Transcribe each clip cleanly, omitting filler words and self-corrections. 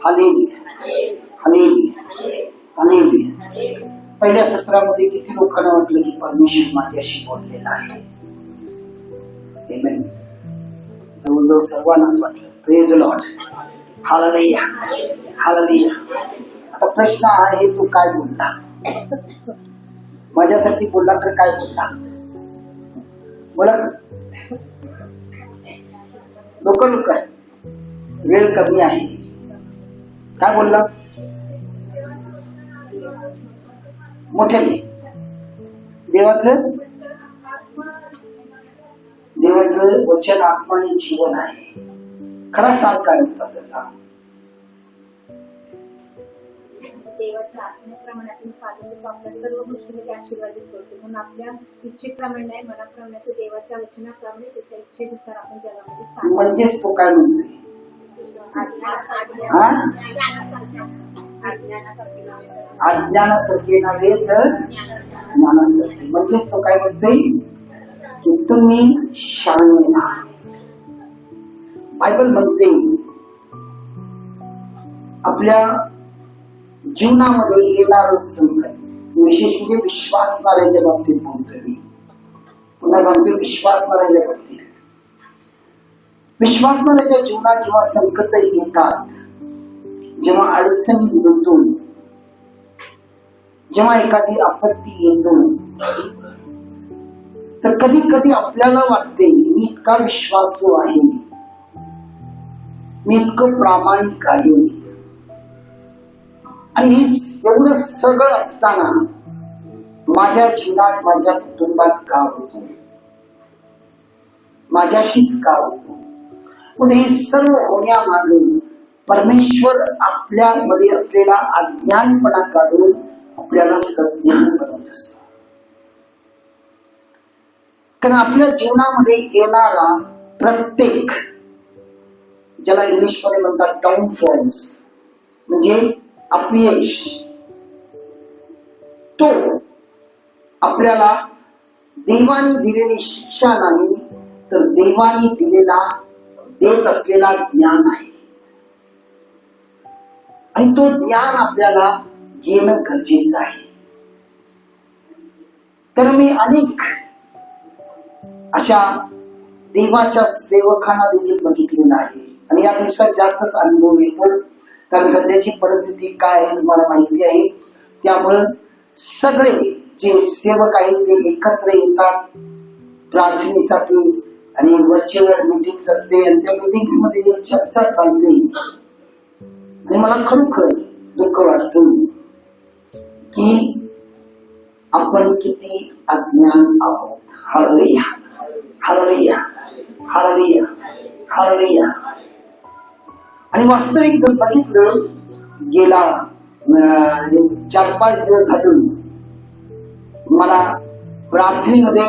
Hallelujah, hallelujah, hallelujah. पहिल्या सत्रामध्ये किती लोकांना वाटलं की परमेश्वर माझ्याशी बोललेला आहे? आमेन. जवळजवळ सर्वांनाच वाटलं. Praise the Lord. Hallelujah, hallelujah. आता प्रश्न आहे, तू काय बोलला? माझ्यासाठी बोलला तर काय बोलला? बोला लवकर, वेळ कमी आहे. काय बोलला? मोठ्याने. देवाचं वचन आत्माने जीवन आहे. खरा सार काय होता त्याचा? देवाच्या आत्म्याप्रमाणे आपण साधू आपल्या सर्व गोष्टीमध्ये आशीर्वादित करतो. म्हणून आपल्या इच्छेप्रमाणे नाही, मनाप्रमाणे देवाच्या वचनाप्रमाणे त्याच्या इच्छेनुसार आपण जगामध्ये. म्हणजेच तो काय म्हणतोय? अज्ञानासारखे नव्हे तर ज्ञानासारखे. म्हणजेच तो काय म्हणतोय की तुम्ही शहाणे व्हा. बायबल म्हणते आपल्या जीवनामध्ये येणारं संकट, विशेष म्हणजे विश्वासणाऱ्याच्या बाबतीत बोलतोय मी. पुन्हा सांगतोय विश्वासणाऱ्याच्या बाबतीत. विश्वासणाऱ्याच्या जीवनात जेव्हा संकट येतात, जेव्हा अडचणी येतो, जेव्हा एखादी आपत्ती येतो, तर कधी कधी आपल्याला वाटते मी इतका विश्वासू आहे, मी इतकं प्रामाणिक आहे, आणि हे एवढं सगळं असताना माझ्या जीवनात, माझ्या कुटुंबात का होतो, माझ्याशीच का होतो? पण हे सर्व होण्यामागे परमेश्वर आपल्यामध्ये असलेला अज्ञानपणा काढून आपल्याला सज्ञान बनवत असतो. कारण आपल्या जीवनामध्ये येणारा प्रत्येक, ज्याला इंग्लिश मध्ये म्हणतात डाऊनफॉल्स, म्हणजे अपयश, तो आपल्याला देवाने दिलेली शिक्षा नाही, तर देवाने देत असलेला ज्ञान आहे. आणि तो ज्ञान आपल्याला घेणं गरजेचं आहे. तर मी अनेक अशा देवाच्या सेवकांना देखील बघितलेलं आहे. आणि या दिवसात जास्तच अनुभव येतो, कारण सध्याची परिस्थिती काय आहे तुम्हाला माहिती आहे. त्यामुळं सगळे जे सेवक आहेत ते एकत्र येतात प्रार्थनेसाठी, आणि वर्चुअल मीटिंग्स असते, आणि त्या मीटिंग्स मध्ये चर्चा चालते. आणि मला खरोखर दुःख वाटतं की आपण किती अज्ञान आहोत. Hallelujah, hallelujah, hallelujah, hallelujah. आणि वास्तविक जर बघितलं, गेला 4-5 दिवस झाले मला प्रार्थनेमध्ये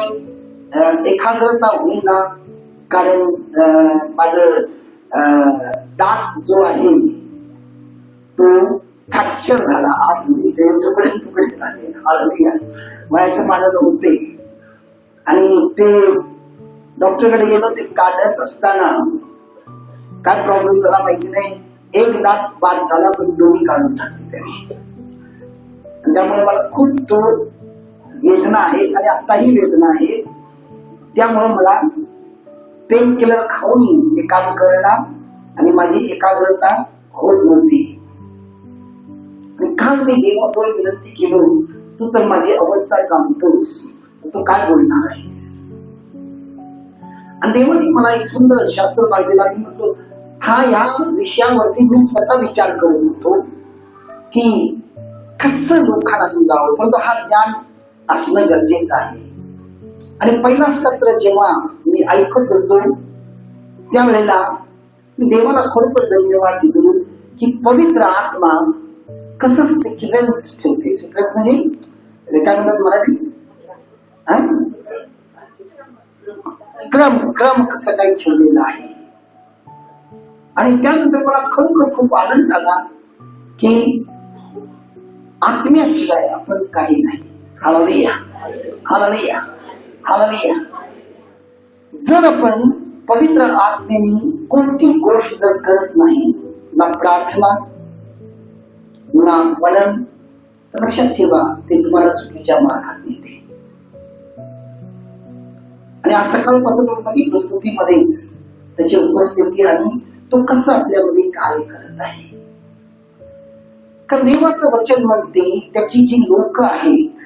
एकाग्रता होईना. कारण माझं दात जो आहे तो फ्रॅक्चर झाला आतमध्ये, ते तुकडे झाले. हालेलुया. वयाच्या मानानं होते, आणि ते डॉक्टरकडे गेलो. ते काढत असताना काय प्रॉब्लेम झाला माहिती नाही, एक दात बाद झाला, पण दोन्ही काढून टाकले त्याने. त्यामुळे मला खूप तो वेदना आहे, आणि आताही वेदना आहे. त्यामुळे मला पेन किलर खाऊन ते काम करणं, आणि माझी एकाग्रता होत नव्हती. काल मी देवाजवळ विनंती केलो, तू तर माझी अवस्था जाणतोस, तू काय बोलणार आहेस? आणि देवाने मला एक सुंदर शास्त्र पाहिजे. मी म्हणतो या विषयावरती मी स्वतः विचार करत होतो की कसं लोकांना समजावं, परंतु हा ज्ञान असणं गरजेचं आहे. आणि पहिला सत्र जेव्हा मी ऐकत होतो, त्यावेळेला मी देवाला खरोखर धन्यवाद दिले की पवित्र आत्मा कसं सिक्वेन्स ठेवते. सिक्वेन्स म्हणजे काय म्हणतात मराठी? क्रम कसं काही ठेवलेला आहे. आणि त्यानंतर मला खरोखर खूप आनंद झाला की आत्म्याशिवाय आपण काही नाही. Hallelujah, hallelujah, hallelujah. जर आपण पवित्र आत्म्याने कोणती गोष्ट जर करत नाही, ना प्रार्थना, ना वळण, तर लक्षात ठेवा ते तुम्हाला चुकीच्या मार्गात नेते. आणि आज सकाळपासून म्हणजे प्रस्तुतीमध्येच त्याची उपस्थिती आणि तो कसं आपल्यामध्ये कार्य करत आहे. कारण देवाचं वचन म्हणते त्याची जी लोक आहेत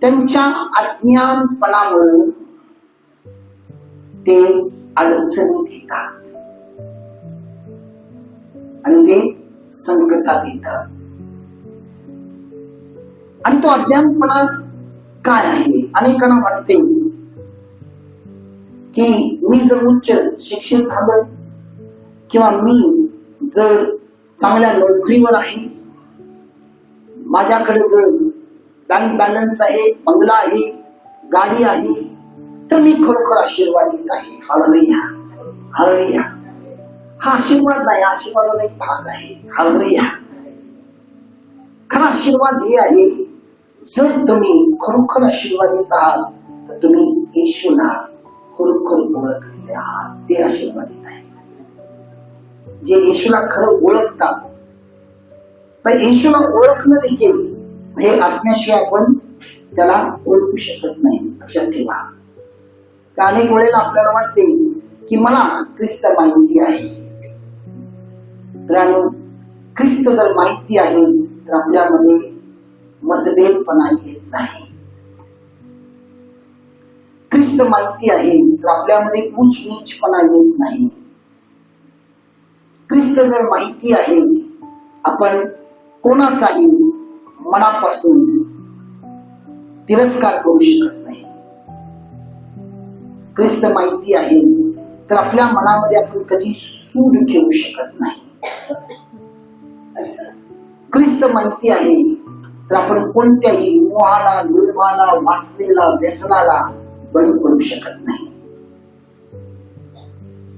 त्यांच्या अज्ञानपणामुळे ते अडचणीत येतात आणि ते संकटात येतात. आणि तो अज्ञानपणा काय आहे? अनेकांना वाटते की मी जर उच्च शिक्षित झालो किंवा मी जर चांगल्या नोकरीवर आहे, माझ्याकडे जर बँक बॅलन्स आहे, बंगला आहे, गाडी आहे, तर मी खरोखर आशीर्वादित आहे. Hallelujah, hallelujah. हा आशीर्वाद नाही, आशीर्वादाचा एक भाग आहे. हालेलुया. खरा आशीर्वाद हे आहे, जर तुम्ही खरोखर आशीर्वादित आहात तर तुम्ही येशूला खरोखर ओळखलेले आहात. ते आशीर्वादित आहे. जे येशूला खरं ओळखतात, तर येशूला ओळखणं देखील हे आज्ञाशिवाय आपण त्याला ओळखू शकत नाही. लक्षात ठेवा. अनेक वेळेला आपल्याला वाटते की मला ख्रिस्त माहिती आहे. ख्रिस्त जर माहिती आहे तर आपल्यामध्ये मतभेदपणा येत नाही. ख्रिस्त माहिती आहे तर आपल्यामध्ये उच्च नीचपणा येत नाही. ख्रिस्त जर माहिती आहे, आपण कोणाचाही मनापासून तिरस्कार करू शकत नाही. ख्रिस्त माहिती आहे तर आपल्या मनामध्ये आपण कधी सूड ठेवू शकत नाही. ख्रिस्त माहिती आहे तर आपण कोणत्याही मोहाला, लोभाला, वासनेला, व्यसनाला बळी पडू शकत नाही.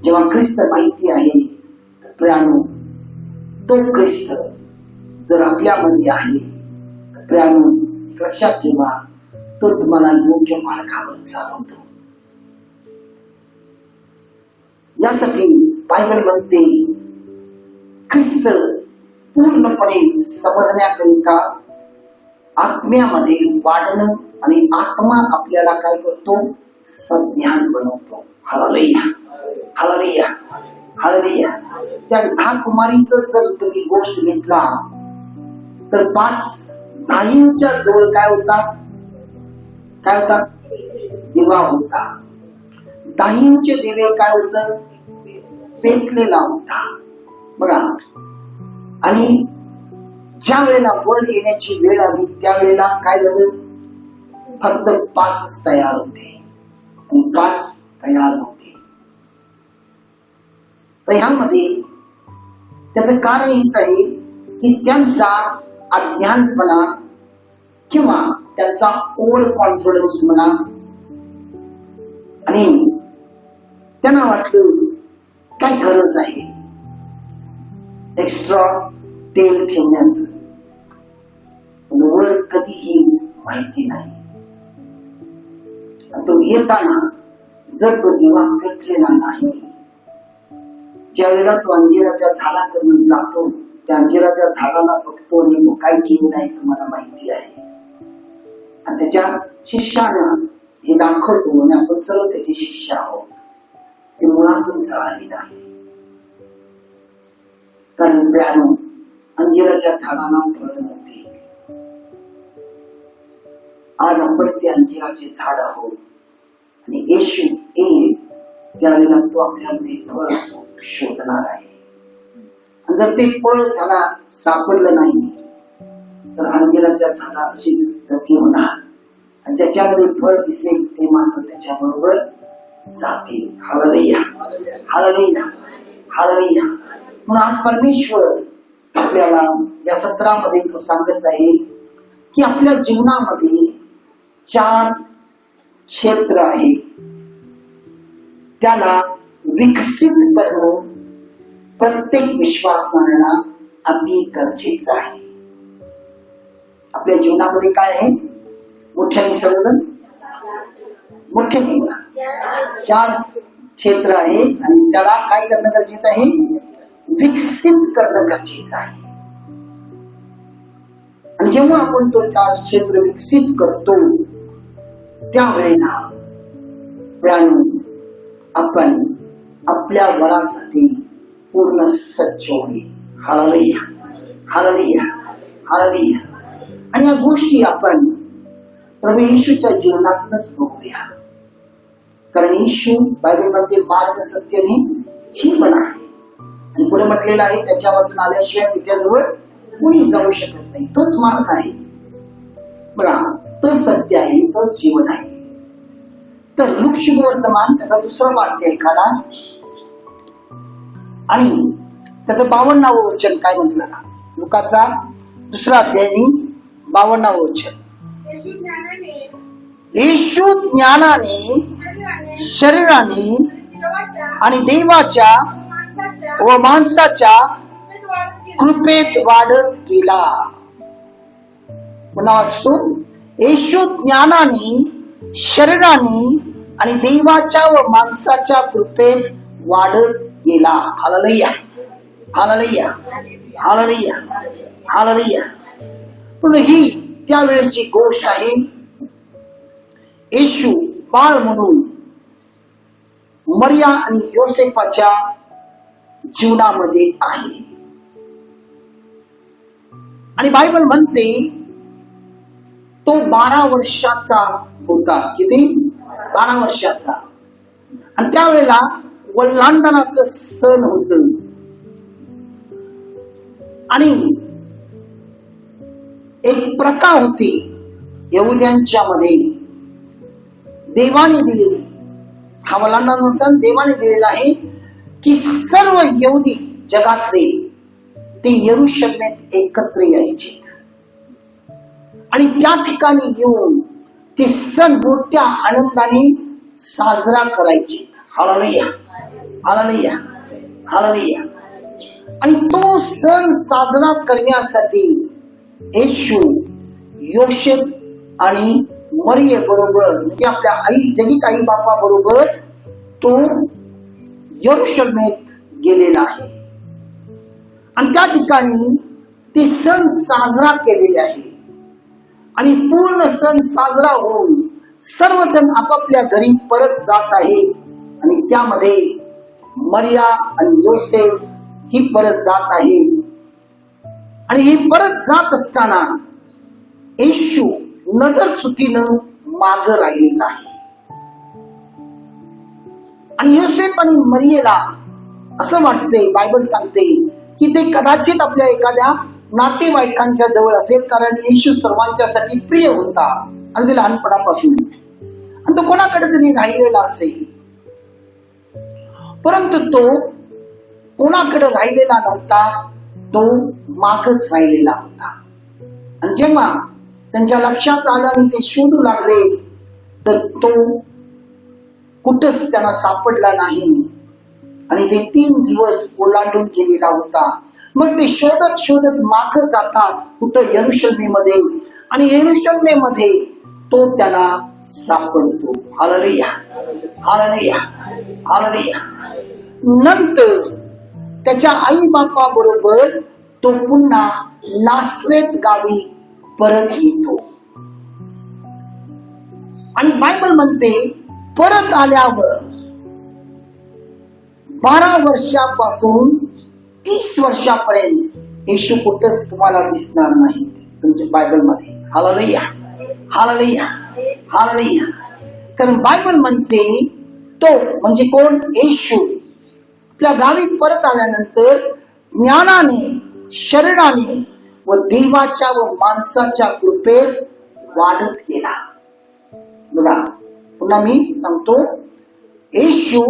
जेव्हा ख्रिस्त माहिती आहे प्रियानो, तो ख्रिस्त जर आपल्यामध्ये आहे तर प्रियानो लक्षात ठेवा, तो तुम्हाला योग्य मार्गावर चालवतो. यासाठी बायबल म्हणते ख्रिस्त पूर्णपणे समजण्याकरिता आत्म्यामध्ये वाढणं आणि आत्मा आपल्याला काय करतो? सज्ञान बनवतो. Hallelujah, hallelujah, hallelujah. त्या 10 कुमारीचं जर तुम्ही गोष्ट घेतला तर 5 दाहींच्या जवळ काय होता? काय होता? दिवा होता. दाहींचे दिवे काय होत? पेटलेला होता. बघा. आणि ज्या वेळेला वर येण्याची वेळ आली त्यावेळेला काय झालं? फक्त 5 तयार होते आणि 5 तयार होते. तर ह्यामध्ये त्याचं कारण हेच आहे की त्यांचा अज्ञानपणा किंवा त्यांचा ओव्हर कॉन्फिडन्स म्हणा, आणि त्यांना वाटलं काय गरज आहे एक्स्ट्रा तेल ठेवण्याचं, वर कधीही माहिती नाही. तो येताना जर तो दिवा पेटलेला नाही, ज्या वेळेला तो अंजिराच्या झाडाकडून जातो, त्या अंजिराच्या झाडाला बघतो आणि तो काय केलेला आहे तुम्हाला माहिती आहे. आणि त्याच्या शिष्याला हे दाखवतो आणि आपण सर्व त्याचे शिष्य आहोत. ते मुळातून जळालेलं आहे. कारण प्रियानो, अंजिराच्या झाडाला फळं नव्हती. आज आपण ते अंजिराचे झाड आहोत आणि येशू येईल त्यावेळेला तो आपल्यामध्ये फळ शोधणार आहे. आणि जर ते फळ त्याला सापडलं नाही तर अंजिराच्या झाडा अशीच गती होणार आणि ज्याच्यामध्ये फळ दिसेल ते मात्र त्याच्या बरोबर जातील. Hallelujah, hallelujah, hallelujah. म्हणून आज परमेश्वर आपल्याला या सत्रामध्ये तो सांगत आहे की आपल्या जीवनामध्ये 4 क्षेत्र आहे, त्याला विकसित करणं प्रत्येक विश्वासणाऱ्यांना अति गरजेचं आहे. आपल्या जीवनामध्ये काय आहे? मोठ्याने सर्वजण मोठ्याने 4 क्षेत्र आहे आणि त्याला काय करणं गरजेचं आहे? विकसित करणं गरजेचं आहे. जेव्हा आपण तो 4 क्षेत्र विकसित करतो त्यावेळेला आपण आपल्या वरासाठी पूर्ण सज्ज होईल. Hallelujah, hallelujah, hallelujah. आणि या गोष्टी आपण प्रभू येशूच्या जीवनातच बघूया. कारण येशू बायबलमध्ये मार्ग, सत्य आणि जीवन आहे. आणि पुढे म्हटलेलं आहे त्याच्या वचन आल्याशिवाय पित्याजवळ कोणी जाऊ शकत नाही. तोच मार्ग आहे बघा, तोच सत्य आहे, तोच जीवन आहे. तर लूक शुभवर्तमान त्याचा 2रा अध्याय काढा आणि त्याचं 52वं वचन काय म्हटलं का? लुकाचा 2रा अध्याय आणि 52वं वचन. येशू ज्ञानाने, शरीराने आणि देवाच्या व माणसाच्या कृपेत वाढत गेला. पुन्हा वाचतो. येशू ज्ञानाने, शरीराने आणि देवाच्या व माणसाच्या कृपेत वाढत गेला. Hallelujah, hallelujah, hallelujah, hallelujah. पण ही त्यावेळेची गोष्ट आहे. येशू बाळ म्हणून मरिया आणि योसेफाच्या जीवनामध्ये आहे. आणि बायबल म्हणते तो 12 वर्षाचा होता. किती? 12 वर्षाचा. आणि त्यावेळेला वल्हांडणाचं सण होत. आणि एक प्रथा होती यहुद्यांच्या मध्ये देवाने दिलेली. हा वल्हांडणाचा सण देवाने दिलेला आहे की सर्व यहुदी जगातले ते यरूशलेमेत एकत्र यायचे आणि त्या ठिकाणी येऊन ते सण मोठ्या आनंदाने साजरा करायचे. Hallelujah, hallelujah, hallelujah. आणि तो सण साजरा करण्यासाठी येशू योसेफ आणि मरिये बरोबर म्हणजे आपल्या जगीत आई बापा बरोबर तो यरूशलेमेत गेलेला आहे. आणि त्या ठिकाणी ते सण साजरा केलेले आहे. आणि पूर्ण सण साजरा होऊन सर्वजण आपापल्या घरी परत जात आहे. आणि त्यामध्ये मरिया आणि योसेफ ही परत जात आहे. आणि ही परत जात असताना येशू नजर चुकीनं माग राहिलेला आहे. आणि योसेफ आणि मरियेला असं वाटतंय, बायबल सांगते की ते कदाचित आपल्या एखाद्या नातेवाईकांच्या जवळ असेल. कारण येशू सर्वांच्यासाठी प्रिय होता अगदी लहानपणापासून. आणि तो कोणाकडे तरी राहिलेला असेल. परंतु तो कोणाकडे राहिलेला नव्हता, तो मागच राहिलेला होता. आणि जेव्हा त्यांच्या लक्षात आलं आणि ते शोधू लागले तर तो कुठंच त्यांना सापडला नाही. आणि ते 3 दिवस ओलांडून गेलेला होता. मग ते शोधत शोधत माग जातात कुठं? यरूशलेमेमध्ये. आणि यरूशलेमेमध्ये तो त्यांना सापडतो. Hallelujah, hallelujah, hallelujah. नंतर त्याच्या आई बापा बरोबर तो पुन्हा नासरेत गावी परत येतो. आणि बायबल म्हणते परत आल्यावर 12 वर्षापासून 30 वर्षापर्यंत येशू कुठंच तुम्हाला दिसणार नाही तुमच्या बायबल मध्ये. Hallelujah, hallelujah, hallelujah. कारण बायबल म्हणते तो म्हणजे कोण? येशू आपल्या गावी परत आल्यानंतर ज्ञानाने, शरीराने व देवाच्या व माणसाच्या कृपेत वाढत गेला. बघा पुन्हा मी सांगतो. येशू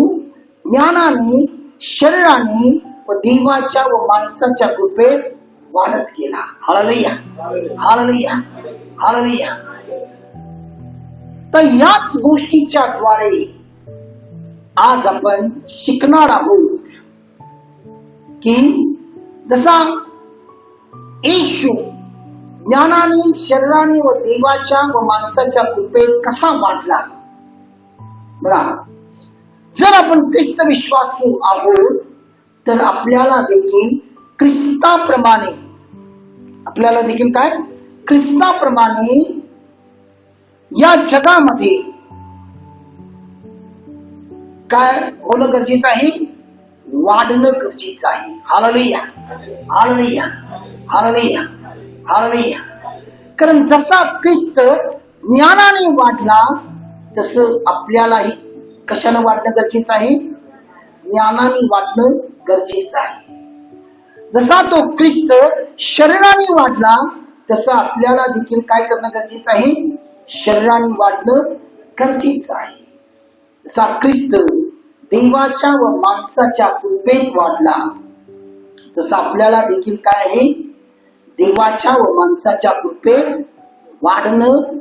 ज्ञानाने, शरीराने व देवाच्या व माणसाच्या कृपेत वाढत गेला. Hallelujah, hallelujah, hallelujah. तर याच गोष्टीच्या द्वारे आज आपण शिकणार आहोत की जसा येशू ज्ञानाने, शरीराने व देवाच्या व माणसाच्या कृपेत कसा वाढला. बघा जर आपण ख्रिस्त विश्वासू आहोत तर आपल्याला देखील ख्रिस्ताप्रमाणे काय ख्रिस्ताप्रमाणे या जगामध्ये काय होणं गरजेचं आहे? वाढणं गरजेचं आहे. Hallelujah, hallelujah, hallelujah, hallelujah. कारण जसा ख्रिस्त ज्ञानाने वाढला तसं आपल्यालाही कशानं वाढणं गरजेचं आहे? ज्ञानाने वाढणं गरजेचं आहे. जसा तो ख्रिस्त शरीराने वाढला तसं आपल्याला देखील काय करणं गरजेचं आहे? शरीराने वाढणं गरजेचं आहे. जसा ख्रिस्त देवाच्या व माणसाच्या कृपेत वाढला तसं आपल्याला देखील काय आहे? देवाच्या व माणसाच्या कृपेत वाढणं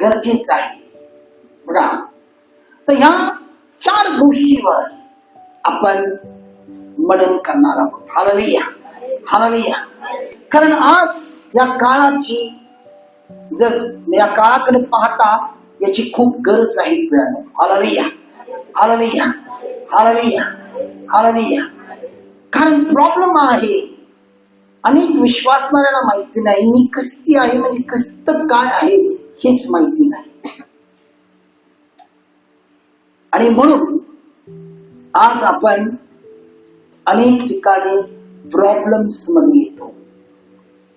गरजेचं आहे. बघा, तर ह्या 4 गोष्टीवर आपण मनन करणार आहोत. Hallelujah, hallelujah. कारण आज या काळाची, जर या काळाकडे पाहता याची खूप गरज आहे. Hallelujah, hallelujah, hallelujah, hallelujah. कारण प्रॉब्लेम आहे, अनेक विश्वासणाऱ्यांना माहिती नाही मी ख्रिस्ती आहे म्हणजे ख्रिस्त काय आहे हेच माहिती नाही. आणि म्हणून आज आपण अनेक ठिकाणी प्रॉब्लेम्स मध्ये येतो,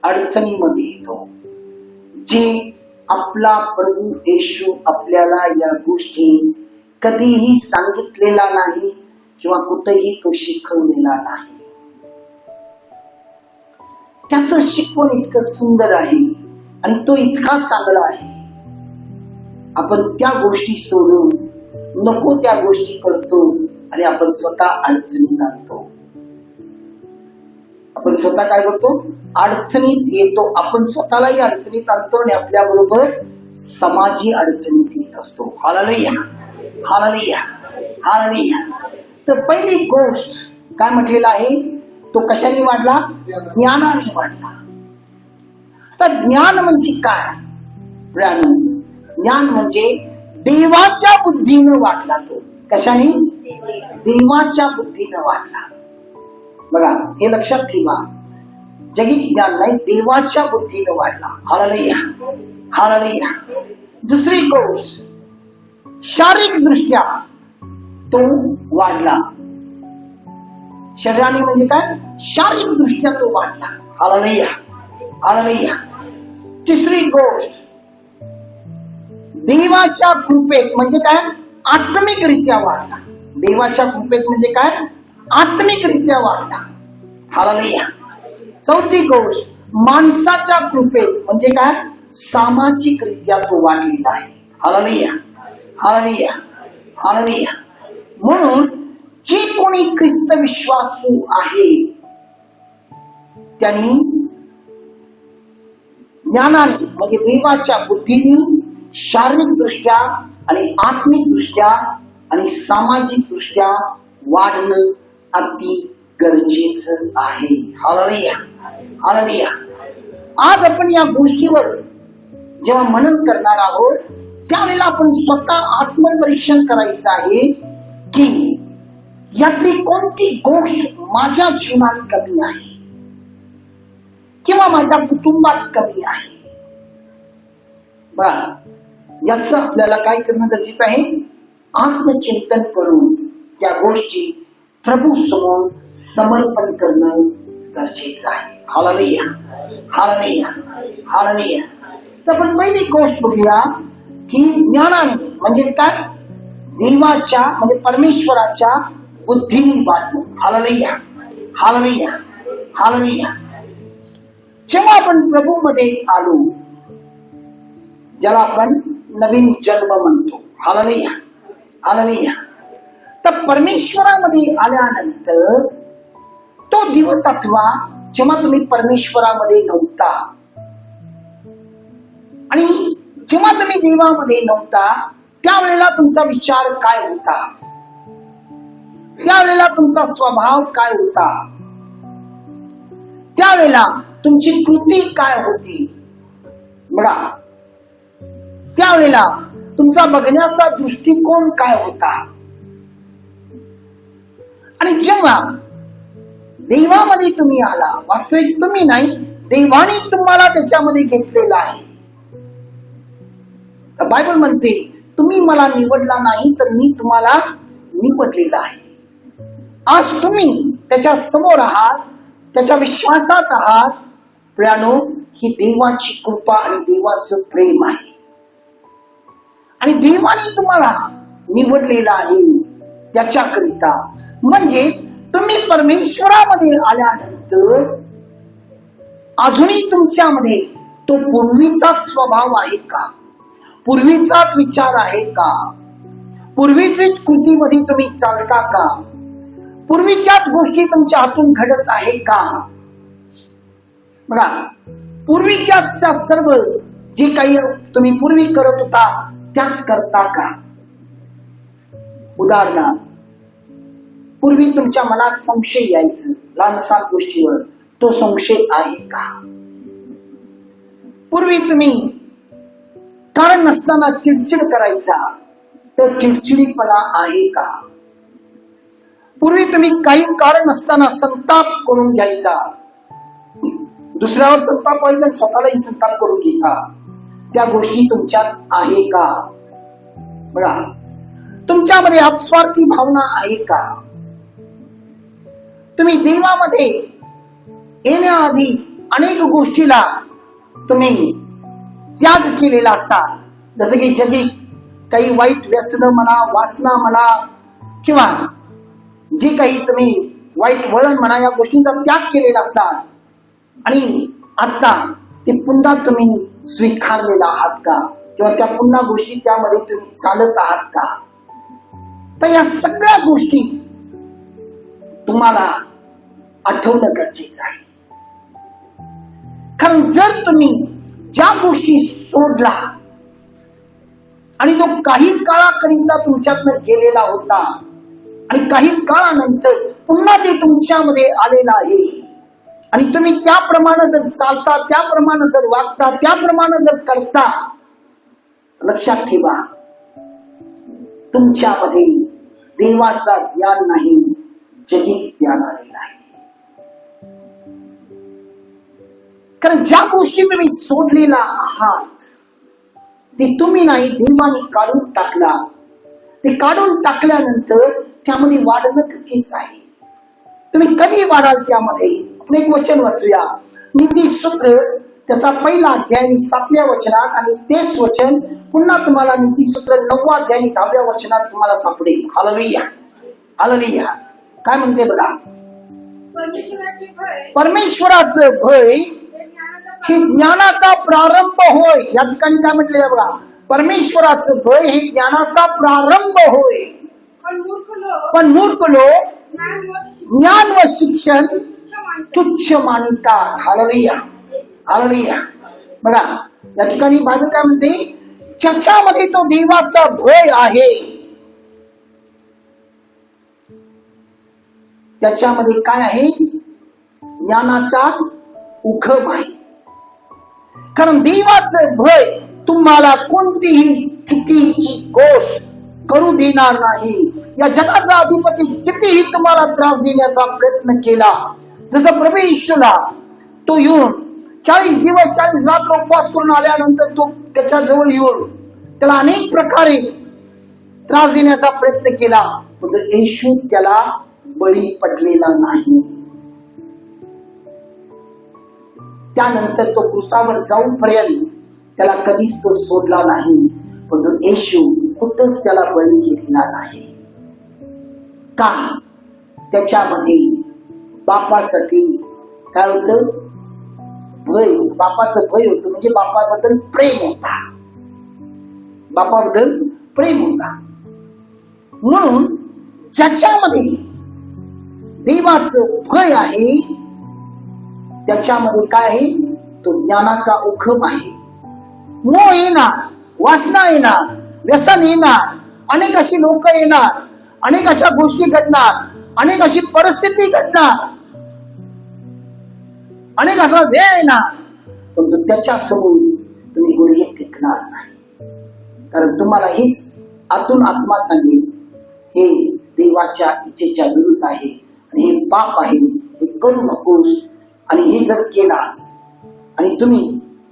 अडचणीमध्ये येतो. जे आपला प्रभू येशू आपल्याला या गोष्टी कधीही सांगितलेला नाही किंवा कुठेही तो शिकवलेला नाही. त्याचं शिकवण इतकं सुंदर आहे आणि तो इतका चांगला आहे. आपण त्या गोष्टी सोडून नको त्या गोष्टी करतो आणि आपण स्वतः अडचणीत आणतो. आपण स्वतः काय करतो? अडचणीत येतो. आपण स्वतःलाही अडचणीत आणतो आणि आपल्या बरोबर समाजही अडचणीत येत असतो. Hallelujah, hallelujah, hallelujah. तर पहिली गोष्ट काय म्हटलेलं आहे? तो कशाने वाढला? ज्ञानाने वाढला. तर ज्ञान म्हणजे काय? ज्ञान म्हणजे देवाच्या बुद्धीनं वाढला. तो कशाने? देवाच्या बुद्धीनं वाढला. बघा, हे लक्षात ठेवा. जगिक ज्ञान नाही, देवाच्या बुद्धीनं वाढला. Hallelujah, hallelujah. दुसरी गोष्ट, शारीरिक दृष्ट्या तो वाढला. शरीराने म्हणजे काय? शारीरिक दृष्ट्या तो वाढला. Hallelujah, hallelujah. तिसरी गोष्ट, देवाच्या कृपेत म्हणजे काय? आत्मिकरित्या वाढला. देवाच्या कृपेत म्हणजे काय? आत्मिकरित्या वाढला. हालेलुया. चौथी गोष्ट, माणसाच्या कृपेत म्हणजे काय? सामाजिकरित्या तो वाढलेला आहे. Hallelujah, hallelujah, hallelujah. म्हणून जे कोणी ख्रिस्त विश्वासू आहे त्यांनी ज्ञानाने म्हणजे देवाच्या बुद्धीने, शारीरिक दृष्ट्या आणि आत्मिक दृष्ट्या आणि सामाजिक दृष्ट्या वाढणं अगदी गरजेचं आहे. Hallelujah, hallelujah. आज आपण या गोष्टीवर जेव्हा मनन करणार आहोत त्यावेळेला आपण स्वतः आत्मपरीक्षण करायचं आहे की यातली कोणती गोष्ट माझ्या जीवनात कमी आहे किंवा माझ्या कुटुंबात कमी आहे. बघा, याच आपल्याला काय करणं गरजेचं आहे? आत्मचिंतन करून त्या गोष्टी प्रभू समोर समर्पण करणं गरजेचं आहे. Hallelujah, hallelujah, hallelujah. तर आपण पहिली गोष्ट बघूया की ज्ञानाने म्हणजे काय? देवाच्या म्हणजे परमेश्वराच्या बुद्धीने वाढणं. Hallelujah, hallelujah, hallelujah. जेव्हा आपण प्रभू मध्ये आलो, ज्याला आपण नवीन जन्म म्हणतो. Hallelujah, hallelujah. तर परमेश्वरामध्ये आल्यानंतर तो दिवस आठवा जेव्हा तुम्ही परमेश्वरामध्ये नव्हता आणि जेव्हा तुम्ही देवामध्ये नव्हता त्यावेळेला तुमचा विचार काय होता? त्यावेळेला तुमचा स्वभाव काय होता? त्यावेळेला तुमची कृती काय होती? बघा, त्यावेळेला तुमचा बघण्याचा दृष्टिकोन काय होता? आणि जेव्हा देवामध्ये तुम्ही आला, वास्तविक तुम्ही नाही, देवाने तुम्हाला त्याच्यामध्ये घेतलेलं आहे. बायबल म्हणते, तुम्ही मला निवडला नाही तर मी तुम्हाला निवडलेलं आहे. आज तुम्ही त्याच्या समोर आहात, त्याच्या विश्वासात आहात. प्रियानो, ही देवाची कृपा आणि देवाचं प्रेम आहे. आणि देवाने तुम्हाला निवडलेलं आहे त्याच्याकरिता. म्हणजे तुम्ही परमेश्वरामध्ये आल्यानंतर अजूनही तुमच्यामध्ये तो पूर्वीचाच स्वभाव आहे का? पूर्वीचाच विचार आहे का? पूर्वीचीच कृतीमध्ये तुम्ही चालता का? पूर्वीच्याच गोष्टी तुमच्या हातून घडत आहे का? बघा, पूर्वीच्याच त्या सर्व जे काही तुम्ही पूर्वी करत होता त्याच करता का? उदाहरणार्थ, पूर्वी तुमच्या मनात संशय यायचं लहानसहान गोष्टीवर, तो संशय आहे का? पूर्वी तुम्ही कारण नसताना चिडचिड करायचा, तो चिडचिडीपणा आहे का? पूर्वी तुम्ही काही कारण नसताना संताप करून घ्यायचा, दुसऱ्यावर संताप व्हायचा, स्वतःलाही संताप करून घेता, त्या गोष्टी तुमच्यात आहे का? बघा, तुमच्यामध्ये अपस्वार्थी भावना आहे का? तुम्ही देवामध्ये येण्याआधी अनेक गोष्टीला तुम्ही त्याग केलेला असाल. जसं की जगी काही वाईट व्यसन म्हणा, वासना म्हणा, किंवा जे काही तुम्ही वाईट वळण म्हणा, या गोष्टींचा त्याग केलेला असाल. आणि आता ते पुन्हा तुम्ही स्वीकारलेला आहात का? किंवा त्या पुन्हा गोष्टी त्यामध्ये तुम्ही चालत आहात का? तर या सगळ्या गोष्टी तुम्हाला आठवणं गरजेचं आहे. कारण जर तुम्ही ज्या गोष्टी सोडला आणि तो काही काळाकरिता तुमच्यातनं गेलेला होता आणि काही काळानंतर पुन्हा ते तुमच्यामध्ये आलेलं आहे आणि तुम्ही त्याप्रमाणे जर चालता, त्याप्रमाणे जर वागता, त्याप्रमाणे जर करता, लक्षात ठेवा, तुमच्यामध्ये देवाचा ज्ञान नाही, जगिक ज्ञान आलेला आहे. कारण ज्या गोष्टी तुम्ही सोडलेला आहात ते तुम्ही नाही, देवाने काढून टाकला. ते काढून टाकल्यानंतर त्यामध्ये वाढणं गरजेचं आहे. तुम्ही कधी वाढाल त्यामध्ये? आपण एक वचन वाचूया, नीतिसूत्र त्याचा 1 अध्याय 7व्या वचनात, आणि तेच वचन पुन्हा तुम्हाला नीतिसूत्र 9व्या अध्याय 10व्या वचनात तुम्हाला सापडेल. Hallelujah, hallelujah. काय म्हणते बघा, परमेश्वराचं भय हे ज्ञानाचा प्रारंभ होय. या ठिकाणी काय म्हटलंय बघा, परमेश्वराचं भय हे ज्ञानाचा प्रारंभ होय. पण मूर्ख लोक ज्ञान व शिक्षण तुच्छ मानितात. Hallelujah, hallelujah. बघा, या ठिकाणी बायबल काय म्हणते, ज्याच्यामध्ये तो देवाचा भय आहे त्याच्यामध्ये काय आहे? ज्ञानाचा उखम आहे. कारण देवाचं भय तुम्हाला कोणतीही चुकीची गोष्ट करू देणार नाही. या जगाचा अधिपती कितीही तुम्हाला त्रास देण्याचा प्रयत्न केला, जसं प्रभू येशूला तो येऊन 40 दिवस 40 रात्र उपवास करून आल्यानंतर तो त्याच्या जवळ येऊन त्याला अनेक प्रकारे त्रास देण्याचा प्रयत्न केला, पण येशू त्याला बळी पडलेला नाही. त्यानंतर तो क्रूसावर जाऊपर्यंत त्याला कधीच तो सोडला नाही, पण तो येशू कुठंच त्याला बळी गेलेला नाही. का? त्याच्यामध्ये बापासाठी काय होतं? भय होत. बापाचं भय होतं, म्हणजे बापाबद्दल प्रेम होता, बापाबद्दल प्रेम होता. म्हणून ज्याच्यामध्ये देवाचं भय आहे त्याच्यामध्ये काय आहे? तो ज्ञानाचा उखम आहे. मोह येणार, वासना येणार, व्यसन येणार, अनेक अशी लोक येणार, अनेक अशा गोष्टी घडणार, अनेक अशी परिस्थिती घडणार, अनेक असा वेळ येणार, परंतु त्याच्या समोर तुम्ही गुडघे टेकणार नाही. कारण तुम्हाला हेच आतून आत्मा सांगेल, हे देवाच्या इच्छेच्या विरुद्ध आहे आणि हे पाप आहे, हे करू नकोस. आणि हे जर केलास आणि तुम्ही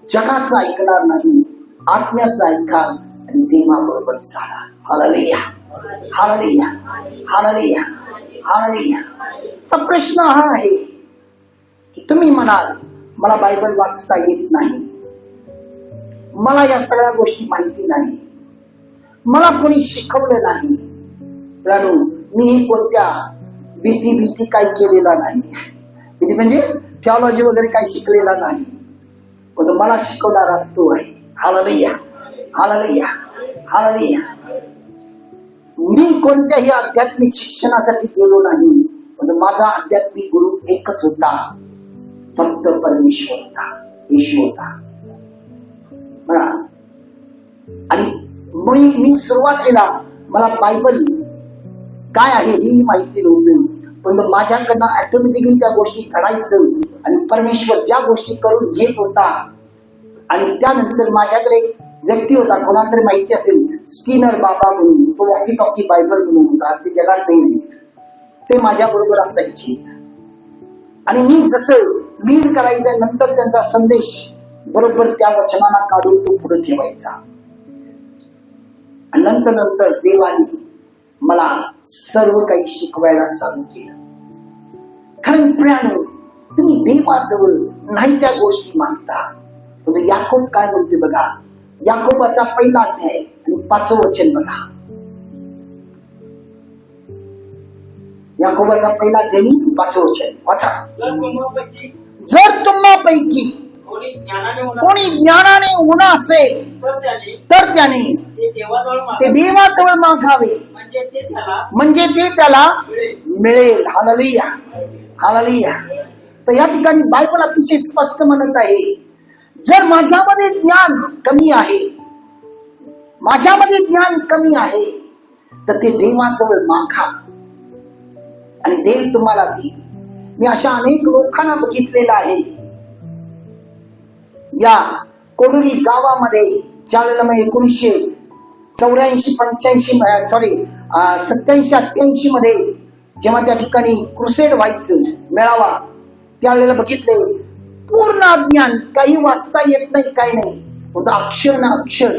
जगाचं ऐकणार नाही, आत्म्याचं ऐकाल आणि देवाबरोबर चालाल. Hallelujah, hallelujah, hallelujah, hallelujah. तर प्रश्न हा आहे की तुम्ही म्हणाल मला बायबल वाचता येत नाही, मला या सगळ्या गोष्टी माहिती नाही, मला कोणी शिकवलं नाही. रानू, मी कोणत्या भीती काही केलेला नाही. भीती म्हणजे थिओलॉजी वगैरे काही शिकलेला नाही, पण मला शिकवणारा तो आहे. Hallelujah, hallelujah, hallelujah. मी कोणत्याही आध्यात्मिक शिक्षणासाठी गेलो नाही, पण माझा आध्यात्मिक गुरु एकच होता, फक्त परमेश्वर होता, येशू होता. आणि मी सुरुवातीला मला बायबल काय आहे ही माहिती नव्हती, पण माझ्याकडनं ऑटोमॅटिकली त्या गोष्टी घडायचं आणि परमेश्वर ज्या गोष्टी करून घेत होता. आणि त्यानंतर माझ्याकडे एक व्यक्ती होता, कोणाला तरी माहिती असेल, स्किनर बाबा म्हणून, तो वॉकी टॉकी बायबल म्हणून होता, आज ते जगात नाही आहेत. ते माझ्या बरोबर असायचे आणि मी जसं लीड करायचं नंतर त्यांचा संदेश बरोबर त्या वचनाला काढून तो पुढे ठेवायचा. आणि नंतर देवाने मला सर्व काही शिकवायला चालू केलं. कारण प्रियानो, तुम्ही देवाजवळ नाही त्या गोष्टी मागता. म्हणजे याकोब काय म्हणते बघा, याकोबाचा पहिला अध्याय आणि 5वं वचन बघा. याकोबाचा पहिला अध्याय 5वं वचन वाचा. जर तुम्हापैकी कोणी ज्ञानाने उणा असेल तर त्याने ते देवाजवळ मागावे, म्हणजे ते त्याला मिळेल. Hallelujah, hallelujah. तर या ठिकाणी बायबल अतिशय स्पष्ट म्हणत आहे, जर माझ्यामध्ये ज्ञान कमी आहे, माझ्यामध्ये ज्ञान कमी आहे, तर ते देवाजवळ मागा आणि देव तुम्हाला देईल. मी अशा अनेक लोकांना बघितलेलं आहे. या कोडुरी गावामध्ये ज्यावेळेला मग 1984-85 87-88 मध्ये जेव्हा त्या ठिकाणी क्रुसेड व्हायचं मेळावा, त्यावेळेला बघितले पूर्ण अज्ञान, काही वाचता येत नाही, काही नाही, पण अक्षर ना अक्षर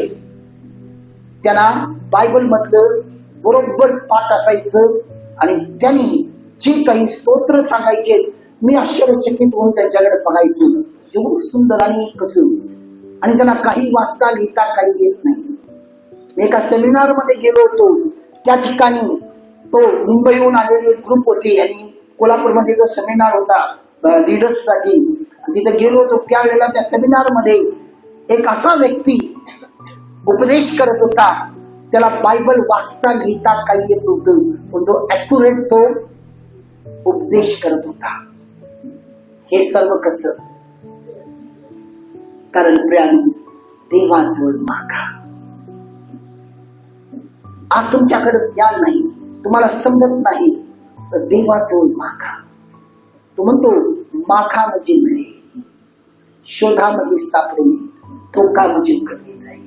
त्यांना बायबल मधलं बरोबर पाठ असायचं. आणि त्यांनी जे काही स्तोत्र सांगायचे, मी आश्चर्यचकित होऊन त्यांच्याकडे बघायचो, एवढं सुंदर आणि कसं. आणि त्यांना काही वाचता लिहिता काही येत नाही. मी एका सेमिनार मध्ये गेलो होतो, त्या ठिकाणी तो मुंबईहून आलेली एक ग्रुप होती आणि कोल्हापूरमध्ये जो सेमिनार होता लीडर्स साठी, तिथे गेलो होतो. त्यावेळेला त्या सेमिनार मध्ये एक असा व्यक्ती उपदेश करत होता, त्याला बायबल वाचता लिहिता काही येत नव्हतं, पण तो ऍक्युरेट तो उपदेश करत होता. हे सर्व कसं? कारण प्रियानो, देवाजवळ मागा. आज तुमच्याकडे ज्ञान नाही, तुम्हाला समजत नाही, तर देवाजवळ मागा. तो म्हणतो मागा म्हणजे मिळेल, शोधा म्हणजे सापडेल, ठोका म्हणजे कधी जाईल.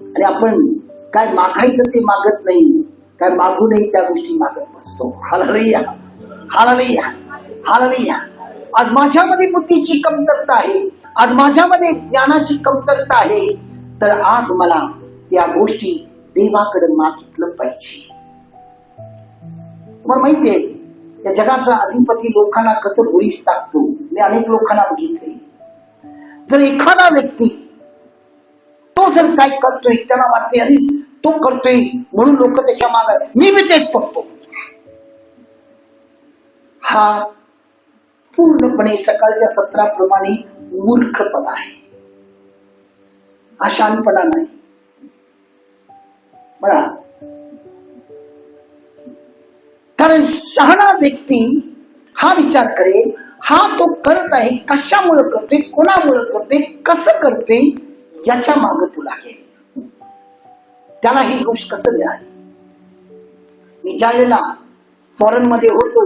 आणि आपण काय मागायचं ते मागत नाही, काय मागू नये त्या गोष्टी मागत बसतो. Hallelujah, hallelujah, hallelujah. आज माझ्यामध्ये बुद्धीची कमतरता आहे, आज माझ्यामध्ये ज्ञानाची कमतरता आहे, तर आज मला त्या गोष्टी देवाकडे मागितलं पाहिजे. तुम्हाला माहिती आहे, या जगाचा अधिपती लोकांना कसं भुरीस टाकतो. मी अनेक लोकांना बघितले, जर एखादा व्यक्ती तो जर काय करतोय, त्याला वाटते अरे तो करतोय म्हणून लोक त्याच्या मागे, मी तेच करतो. हा पूर्णपणे सकाळच्या सत्राप्रमाणे मूर्खपणा आहे, हा शहाणपणा नाही. बघा, कारण शहाणा व्यक्ती हा विचार करेल, हा तो करत आहे कशामुळे करतोय, कोणामुळे करतोय, कसं करतोय, याच्या मागे तू लागेल. त्याला ही गोष्ट कसं मिळाली. मी ज्यावेळेला फॉरेन मध्ये होतो,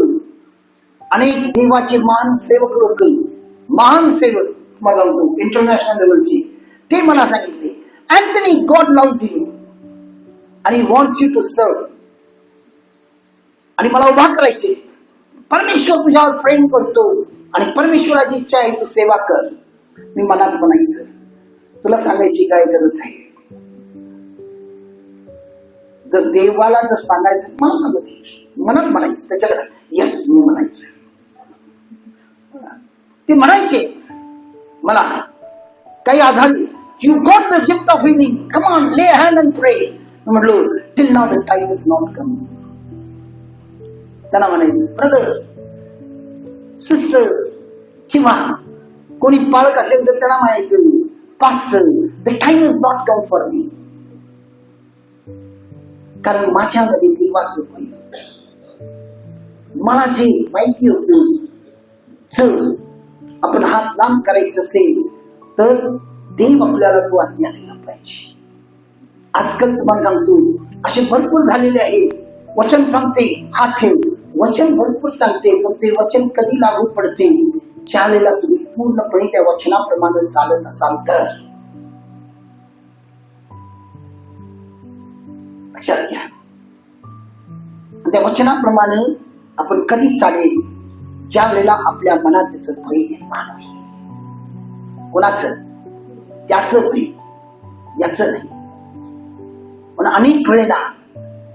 अनेक देवाचे महान सेवक लोक, महान सेवक मला होतो इंटरनॅशनल लेवलचे, ते मला सांगितले, अँथनी, गॉड लव्स यू आणि वॉन्ट्स यू टू सर्व. आणि मला उभा करायचे, परमेश्वर तुझ्यावर प्रेम करतो आणि परमेश्वराची इच्छा आहे तू सेवा कर. मी मनात म्हणायचं. तुला सांगायची काय गरज आहे? जर देवाला जर सांगायचं, मला सांगत मनात म्हणायचं त्याच्याकडे, यस मी म्हणायचं. ते म्हणायचे मला काही आधार, you got the gift of healing, come on lay hand and pray. म्हटलो till now the time is not come. त्यांना म्हणायचं ब्रदर सिस्टर किंवा कोणी पालक असेल तर त्यांना म्हणायचं pastor the time is not come for me. कारण माझ्यामध्ये देवाचं भय होतं. मला जे माहिती होतं, जर आपण हात लांब करायचं असेल तर देव आपल्याला तो आज्ञा दिला पाहिजे. आजकाल तुम्हाला सांगतो असे भरपूर झालेले आहेत. वचन सांगते हात ठेव, वचन भरपूर सांगते, पण ते वचन कधी लागू पडते? ज्या वेळेला तुम्ही पूर्णपणे त्या वचनाप्रमाणे चालत असाल तर. लक्षात घ्या, त्या वचनाप्रमाणे आपण कधी चालेल ज्या वेळेला आपल्या मनात त्याचं भय निर्माण होईल. कोणाचं? त्याचं भय, याचं नाही. पण अनेक वेळेला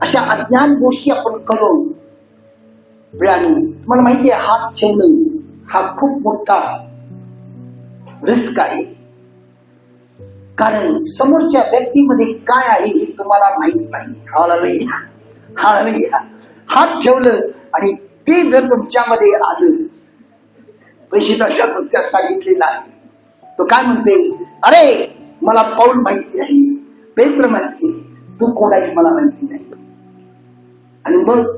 अशा अज्ञान गोष्टी आपण करून वेळाने, तुम्हाला माहिती आहे हात ठेवणं हा खूप मोठा रिस्क आहे. कारण समोरच्या व्यक्तीमध्ये काय आहे हे तुम्हाला माहित नाही. Hallelujah, hallelujah. हात ठेवलं आणि ते जर तुमच्यामध्ये आलं, प्रेषिताच्या पुस्तकात सांगितलेलं आहे, तो काय म्हणते, अरे मला पौल माहिती आहे, पेत्र माहिती आहे, तू कोण आहेस मला माहिती नाही. आणि मग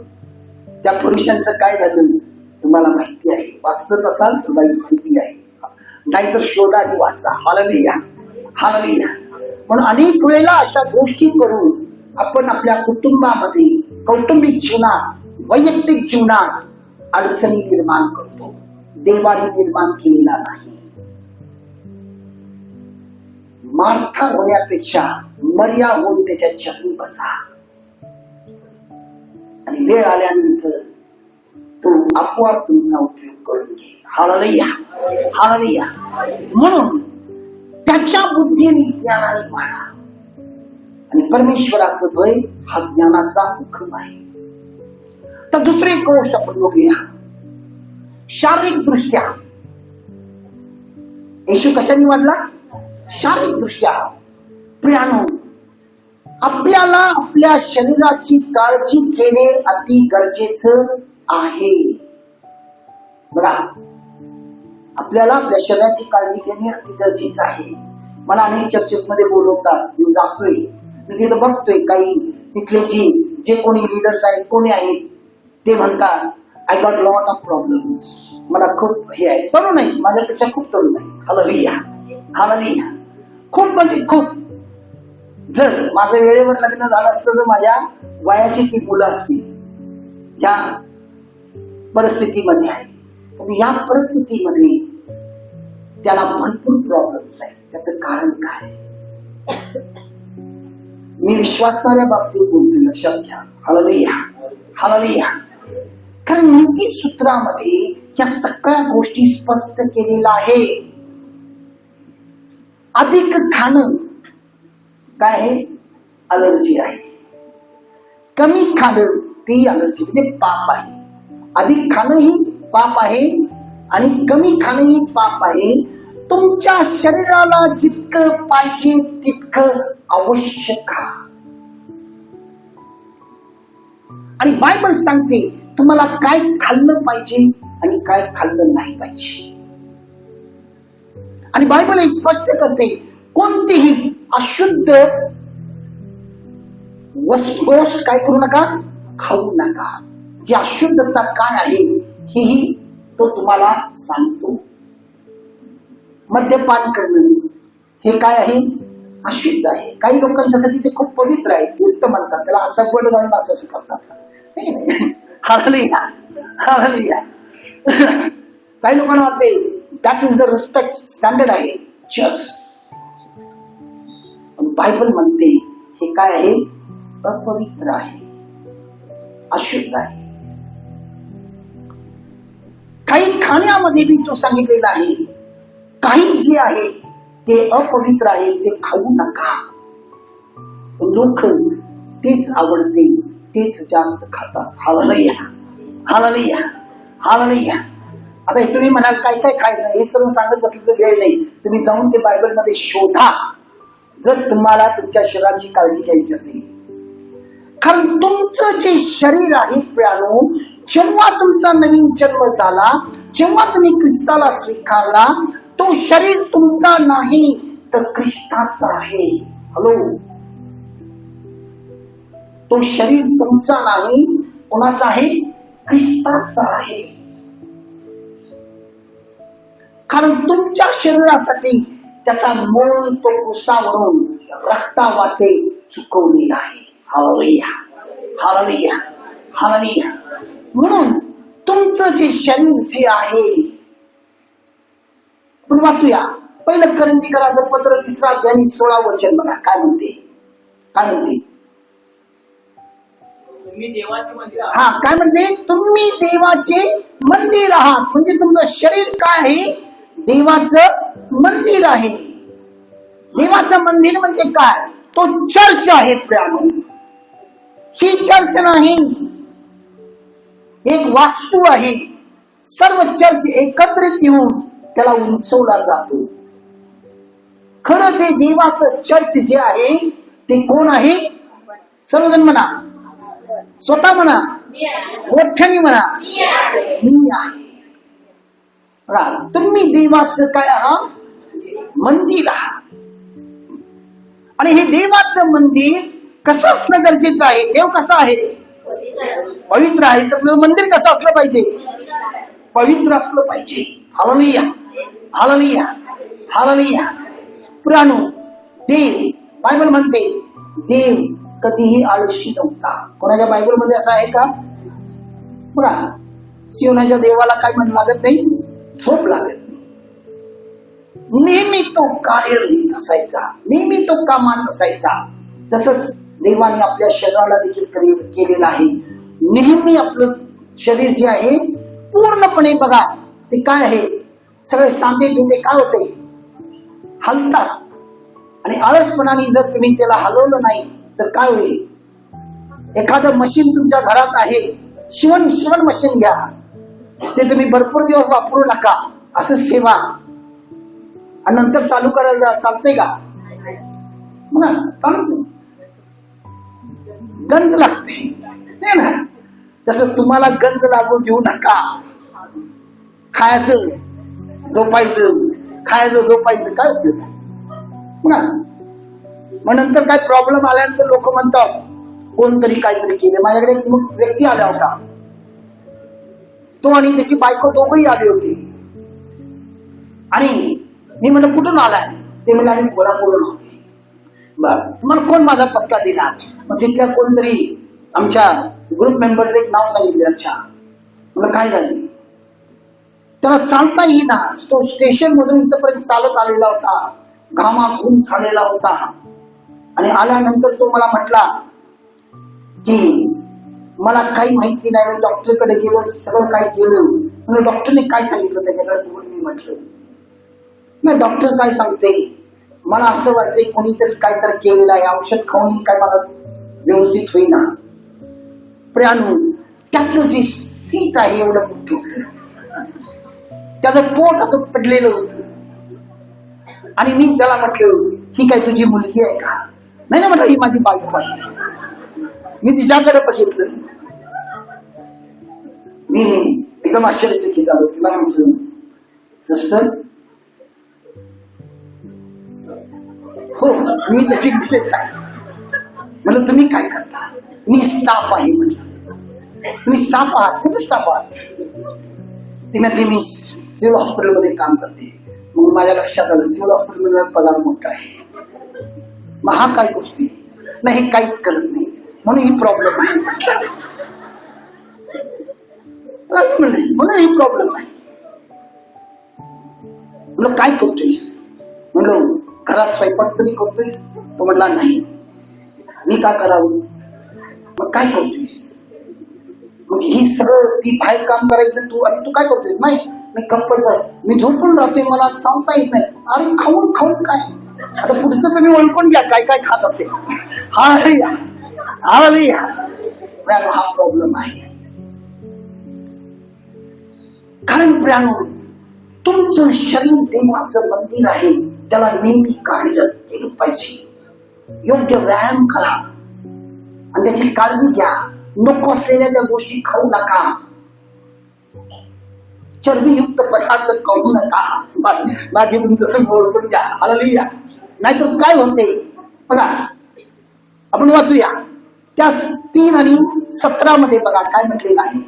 त्या पुरुषांचं काय झालं तुम्हाला माहिती आहे. वाचत असाल तुला माहिती आहे, नाहीतर शोधा आणि वाचा. Hallelujah, hallelujah. म्हणून अनेक वेळेला अशा गोष्टी करून आपण आपल्या कुटुंबामध्ये, कौटुंबिक जीवनात, वैयक्तिक जीवनात अडचणी निर्माण करतो. देवाने निर्माण केलेला नाही. मार्था होण्यापेक्षा मर्या होऊन त्याच्या चरणी बसा आणि वेळ आल्यानंतर तो आपोआप तुमचा उपयोग करून घे. Hallelujah, hallelujah. म्हणून त्याच्या बुद्धीने ज्ञानाने वाढा. आणि परमेश्वराचं भय हा ज्ञानाचा हुकम आहे. तर दुसरी एक गोष्ट आपण बघूया. शारीरिक दृष्ट्या येशू कशाने वाढला? शारीरिक दृष्ट्या. प्रियानो, आपल्याला आपल्या शरीराची काळजी घेणे अति गरजेचं आहे. बघा, आपल्याला आपल्या शरीराची काळजी घेणे अति गरजेचं आहे. मला अनेक चर्चेस मध्ये बोलवतात, मी जातोय, मी तिथं बघतोय काही तिथले जे कोणी लीडर्स आहेत, कोणी आहेत, ते म्हणतात I got lot of problems. मला खूप हे आहे, तरुण आहे, माझ्यापेक्षा खूप तरुण आहे. Hallelujah, hallelujah. खूप म्हणजे खूप. जर माझं वेळेवर लग्न झालं असतं तर माझ्या वयाची ती मुलं असतील. या परिस्थितीमध्ये आहे. पण या परिस्थितीमध्ये त्याला भरपूर प्रॉब्लेम्स आहेत. त्याचं कारण काय? मी विश्वासणाऱ्या बाबतीत बोलतोय, लक्षात घ्या. Hallelujah, hallelujah. कारण नीतिसूत्रामध्ये या सगळ्या गोष्टी स्पष्ट केलेल्या आहे. अधिक खाणं काय आहे? अलर्जी आहे. कमी खाणं ती अलर्जी म्हणजे पाप आहे. अधिक खाणं ही पाप आहे आणि कमी खाणं ही पाप आहे. तुमच्या शरीराला जितकं पाहिजे तितकं आवश्यक खा. आणि बायबल सांगते तुम्हाला काय खाल्लं पाहिजे आणि काय खाल्लं नाही पाहिजे. आणि बायबल हे स्पष्ट करते कोणतीही अशुद्ध गोष्ट काय करू नका, खाऊ नका. जी अशुद्धता काय आहे हेही तो तुम्हाला सांगतो. मद्यपान करणं हे काय आहे? अशुद्ध आहे. काही लोकांच्यासाठी ते खूप पवित्र आहे, तीर्थ म्हणतात त्याला. असं गोड घालून असं करतात. Hallelujah, hallelujah. काही लोकांना वाटते that is the respect standard आहे, जस्ट. बायबल म्हणते हे काय आहे? अपवित्र आहे, अशुद्ध आहे. काही खाण्यामध्ये बी तो सांगितलेला आहे काही जे आहे ते अपवित्र आहे ते खाऊ नका. लोक तेच आवडते, तेच जास्त खातात. Hallelujah, hallelujah, hallelujah. आता हे तुम्ही म्हणाल काय काय खायचं, हे सर्व सांगत बसलं तर वेळ नाही. तुम्ही जाऊन ते बायबलमध्ये शोधा, जर तुम्हाला तुमच्या शरीराची काळजी घ्यायची असेल. कारण तुमचं जे शरीर आहे प्रियानो, जेव्हा तुमचा नवीन जन्म झाला, जेव्हा तुम्ही ख्रिस्ताला स्वीकारला, तो शरीर तुमचा नाही तर ख्रिस्ताचा आहे. हॅलो, तो शरीर तुमचा नाही, कोणाचा आहे? ख्रिस्ताचा आहे. कारण तुमच्या शरीरासाठी त्याचा मूळ तो कुसावरून रक्तावाटे चुकवलेला आहे. Hallelujah, hallelujah, hallelujah. म्हणून तुमचं जे शरीर जे आहे, आपण वाचूया पहिलं करंजीकराचं पत्र 3 अध्याय 16 वचन बघा काय म्हणते. काय म्हणते? हा, काय म्हणते? तुम्ही देवाचे मंदिर आहात. म्हणजे तुमचं शरीर काय आहे? देवाचं मंदिर आहे. देवाचं मंदिर म्हणजे काय? तो चर्च आहे प्रियानो. ही चर्च नाही, एक वास्तू आहे. सर्व चर्च एकत्रित येऊन त्याला उंचवला जातो. खरं ते देवाचं चर्च जे आहे ते कोण आहे? सर्वजण म्हणा, स्वतः म्हणा, मोठ्याने म्हणा, मी आहे. तुम्ही देवाचं काय आहात? मंदिर आहात. आणि हे देवाचं मंदिर कसं असणं गरजेचं आहे? देव कसा आहे? पवित्र आहे. तर मंदिर कसं असलं पाहिजे? पवित्र असलं पाहिजे. Hallelujah, hallelujah, hallelujah. पुराणो देव, बायबल म्हणते देव कधीही आळशी नव्हता. कोणाच्या बायबल मध्ये असं आहे का? बघा, सियोनाच्या देवाला काय म्हण लागत नाही, झोप लागत नाही. नेहमी तो कार्यरत असायचा, नेहमी तो कामात असायचा. तसंच देवाने आपल्या शरीराला देखील केलेलं आहे. नेहमी आपलं शरीर जे आहे पूर्णपणे बघा ते काय आहे, सगळे सांधे बिंदे काय होते, हलतात. आणि आळसपणाने जर तुम्ही त्याला हलवलं नाही तर काय होईल? एखादं मशीन तुमच्या घरात आहे, शिवण मशीन घ्या, ते तुम्ही भरपूर दिवस वापरू नका, असंच ठेवा आणि नंतर चालू करायला चालतंय का? चालत नाही, गंज लागते ना. तसं तुम्हाला गंज लागू देऊ नका. खायचं झोपायचं, खायचं झोपायचं, काय उपयोग? मग नंतर काय प्रॉब्लेम आल्यानंतर लोक म्हणतात कोणतरी काहीतरी केले. माझ्याकडे एक व्यक्ती आला होता, तो आणि त्याची बायको दोघंही आले होते. आणि मी म्हणलं कुठून आलाय? ते म्हणले आम्ही कोल्हापूरहून आलो. बर, तुम्हाला कोण माझा पत्ता दिला? मग तिथल्या कोणतरी आमच्या ग्रुप मेंबरचं एक नाव सांगितलं. अच्छा, म्हणलं काय झालं? त्याला चालता येईना. तो स्टेशन मधून इथपर्यंत चालत आलेला होता, घामाघूम झालेला होता. आणि आल्यानंतर तो मला म्हटला की मला काही माहिती नाही, मी डॉक्टरकडे गेलो, सगळं काय केलं. म्हणजे डॉक्टरने काय सांगितलं त्याच्याकडे बघून मी म्हटलं नाही, डॉक्टर काय सांगते, मला असं वाटतंय कोणीतरी काहीतरी केलेलं आहे, औषध खाऊन काय मला व्यवस्थित होईना. प्रियानो, त्याचं जे सीट आहे एवढं मोठं होतं, त्याचं पोट असं पडलेलं होतं. आणि मी त्याला म्हटलं ही काय तुझी मुलगी आहे का? नाही ना म्हटलं, ही माझी बायको आहे. मी तिच्याकडे बघितलं, मी एकदम आश्चर्यचकित झालो. तिला म्हटलं सिस्टर, हो मी त्याची मिसेस आहे. म्हणलं तुम्ही काय करता? मी स्टाफ आहे. म्हटलं तुम्ही स्टाफ आहात? कुठे स्टाफ आहात? ती म्हटली मी सिव्हिल हॉस्पिटलमध्ये काम करते. मग माझ्या लक्षात आलं सिव्हिल हॉस्पिटलमध्ये पगार मोठा आहे. मग हा काय गोष्टी नाही, काहीच करत नाही म्हणून ही प्रॉब्लेम आहे. म्हणून ही प्रॉब्लेम आहे. म्हणलं काय करतोयस? म्हणलं घरात स्वयंपाक तरी करतोयस? तो म्हटला नाही. मी का करावं? मग काय करतोयस? मग ही सगळं ती बाहेर काम करायचं तू, आणि तू काय करतोयस? नाही, मी मी झोपून राहतोय, मला सांगता येत नाही. अरे खाऊन खाऊन काय, आता पुढचं तुम्ही ओळखून घ्या काय काय खात असेल. हा प्रॉब्लेम आहे. कारण प्रियानो, तुमचं शरीर देवाचं मंदिर आहे, त्याला नेहमी कार्यरत केलं पाहिजे. योग्य व्यायाम करा आणि त्याची काळजी घ्या. नको असलेल्या त्या गोष्टी खाऊ नका, चरबीयुक्त पदार्थ खाऊ नका. बाकी तुमचं समोर पण घ्या. हालेलुया. नाहीतर काय होते बघा, आपण वाचूया त्या 3 आणि 17 मध्ये बघा काय म्हटलेलं आहे.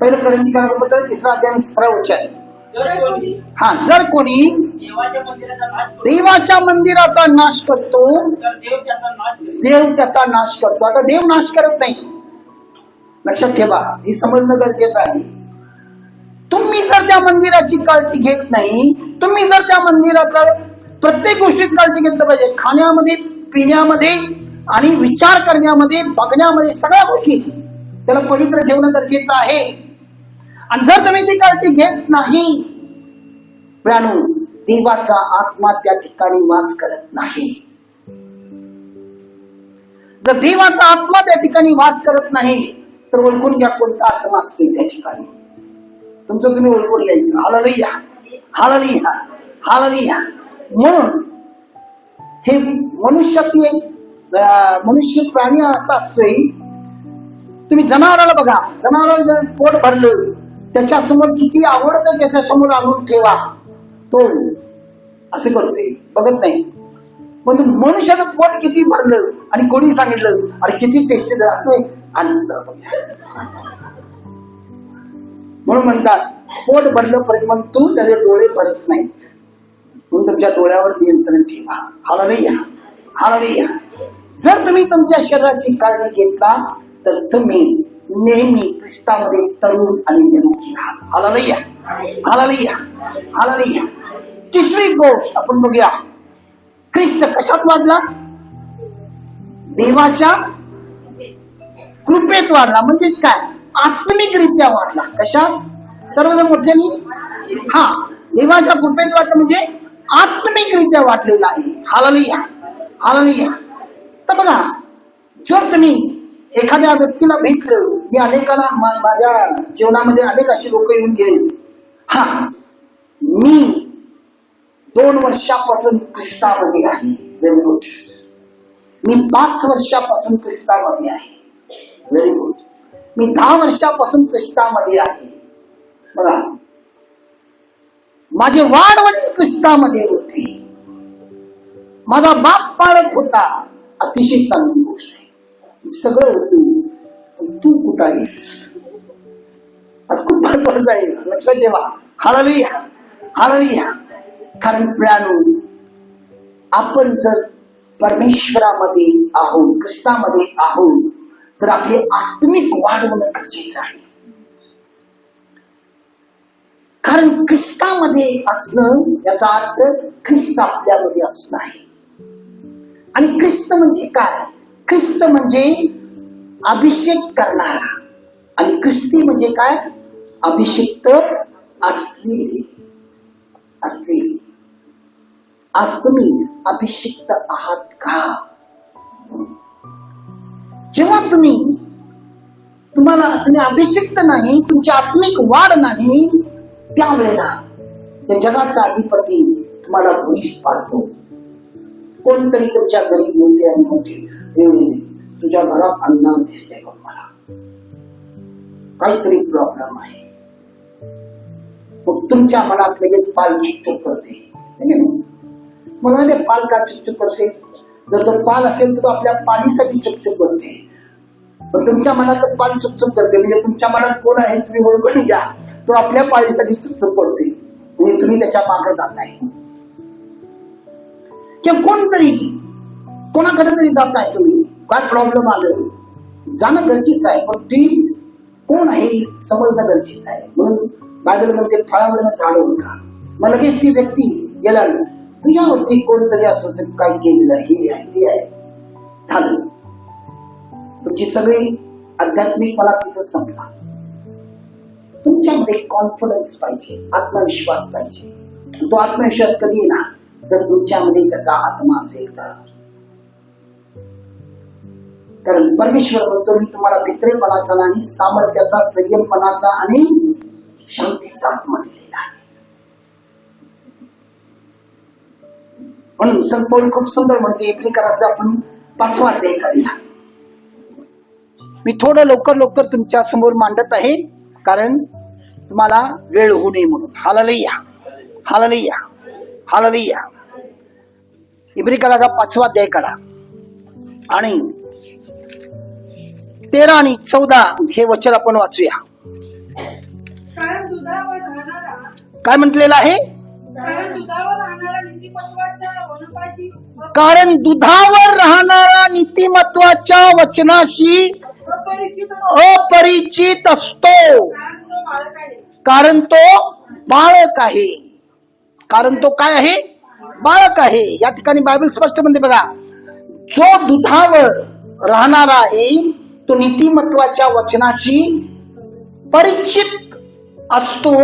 पहिलं करंथीकरांचं पत्र 3 अध्याय आणि 17 वचन. जर कोणी देवाच्या मंदिराचा नाश करतो, देव त्याचा नाश करतो. आता देव नाश करत नाही, लक्षात ठेवा, हे समजणं गरजेचं आहे. तुम्ही जर त्या मंदिराची काळजी घेत नाही, तुम्ही जर त्या मंदिराचा प्रत्येक गोष्टीत काळजी घेतलं पाहिजे, खाण्यामध्ये, पिण्यामध्ये आणि विचार करण्यामध्ये, बघण्यामध्ये, सगळ्या गोष्टी त्याला पवित्र ठेवणं गरजेचं आहे. आणि जर तुम्ही ती काळजी घेत नाही, प्रियानो, देवाचा आत्मा त्या ठिकाणी वास करत नाही. जर देवाचा आत्मा त्या ठिकाणी वास करत नाही तर ओळखून घ्या कोणता आत्मा असतो त्या ठिकाणी. तुमचं तुम्ही ओळखून घ्यायचं. Hallelujah, hallelujah, hallelujah. म्हणून हे मनुष्याची मनुष्य प्राणी असा असतोय. तुम्ही जनावराला बघा, जनावराला जर पोट भरलं, त्याच्या समोर किती आवडतं त्याच्या समोर आणून ठेवा, तो असं करतोय, बघत नाही. पण मनुष्याचं पोट किती भरलं आणि कोणी सांगितलं अरे किती टेस्टी असं आनंद. म्हणून म्हणतात पोट भरलं परंतु त्याचे डोळे भरत नाहीत. म्हणून तुमच्या डोळ्यावर नियंत्रण ठेवा. Hallelujah, hallelujah. जर तुम्ही तुमच्या शरीराची काळजी घेतला तर तुम्ही नेहमी ख्रिस्तामध्ये तरुण आणि निरोगी राहाल. Hallelujah, hallelujah, hallelujah. तिसरी गोष्ट आपण बघूया, ख्रिस्त कशात वाढला? देवाच्या कृपेत वाढला. म्हणजेच काय? आत्मिकरित्या वाढला. कशात? सर्वजण मोठ्यानी देवाच्या कृपेत वाढला म्हणजे आत्मिकरित्या वाढलेला आहे. Hallelujah, hallelujah. तर बघा, जर तुम्ही एखाद्या व्यक्तीला भेटलं, मी अनेकांना माझ्या जीवनामध्ये अनेक असे लोक येऊन गेले, मी 2 वर्षापासून ख्रिस्तामध्ये आहे. Very good. मी 5 वर्षापासून ख्रिस्तामध्ये आहे. Very good. मी 10 वर्षापासून ख्रिस्तामध्ये आहे. बघा, माझे वाडवडील ख्रिस्तामध्ये होते, माझा बाप पाळत होता. अतिशय चांगली गोष्ट आहे, सगळं होतं. तू कुठं आहेस? आज खूप महत्वाचं आहे, लक्षात ठेवा. Hallelujah, hallelujah. कारण प्रियानो, आपण जर परमेश्वरामध्ये आहोत, ख्रिस्तामध्ये आहोत, तर आपली आत्मिक वाढ होणं गरजेचं आहे. कारण ख्रिस्तामध्ये असणं याचा अर्थ ख्रिस्त आपल्यामध्ये असणं आहे. आणि ख्रिस्त म्हणजे काय? ख्रिस्त म्हणजे अभिषेक करणारा, आणि ख्रिस्ती म्हणजे काय? अभिषिक्त असलेली. असलेली. आज तुम्ही अभिषिक्त आहात का? जेव्हा तुम्ही अभिषिक्त नाही, तुमची आत्मिक वाढ नाही, त्यावेळेला त्या जगाचा अधिपती तुम्हाला भुईस पाडतो. कोणतरी तुमच्या घरी येते आणि म्हणते तुझ्या घरात अंधार दिसते बघ, मला काहीतरी प्रॉब्लेम आहे. मग तुमच्या मनात लगेच पाल चुकचुक करते. मला माहिती पाल का चुकचुक करते? जर तो पाल असेल तर तो आपल्या पालीसाठी चुकचुक करते. पण तुमच्या मनातलं पाल चुकचुक करते म्हणजे तुमच्या मनात कोण आहे तुम्ही ओळखून घ्या. तो आपल्या पाळीसाठी चुकचुक करते म्हणजे तुम्ही त्याच्या मागे जाताय. किंवा कोणतरी कोणाकडे तरी जाताय, तुम्ही काय प्रॉब्लेम आलं, जाणं गरजेचं आहे, पण ती कोण आहे समजणं गरजेचं आहे. म्हणून बायबलमध्ये फळावरनं झाडू नका. मग लगेच ती व्यक्ती गेला तुझ्यावरती कोणतरी असं काय केलेलं आहे, हे आहे ते आहे, झालं, तुमची सगळी आध्यात्मिक मला तिथं संपला. तुमच्यामध्ये कॉन्फिडन्स पाहिजे, आत्मविश्वास पाहिजे. तो आत्मविश्वास कधी येणार? जर तुमच्यामध्ये त्याचा आत्मा असेल तर. कारण परमेश्वर म्हणतो मी तुम्हाला भित्रेपणाचा नाही, सामर्थ्याचा, संयमपणाचा आणि शांतीचा आत्मा दिलेला आहे. म्हणून संत पौल खूप सुंदर म्हणते, इब्रिकराचा आपण 5वा अध्याय काढूया. मी थोडं लवकर तुमच्या समोर मांडत आहे कारण तुम्हाला वेळ होऊ नये म्हणून. Hallelujah, hallelujah, hallelujah. इब्रिकराचा 5वा अध्याय काढा आणि 13 आणि 14 हे वचन आपण वाचूया. कारण दुधावर राहणारा, काय म्हटलेलं आहे? कारण दुधावर राहणारा नीतिमत्वाच्या वनपाशी कारण दुधावर राहणारा नीतिमत्वाच्या वचनाशी अपरिचित असतो, कारण तो बाळक आहे. कारण तो काय आहे? बाळक आहे. या ठिकाणी बायबल स्पष्ट म्हणते बघा, जो दुधावर राहणारा आहे तो नीतिमत्वाच्या वचनाशी परिचित असतो.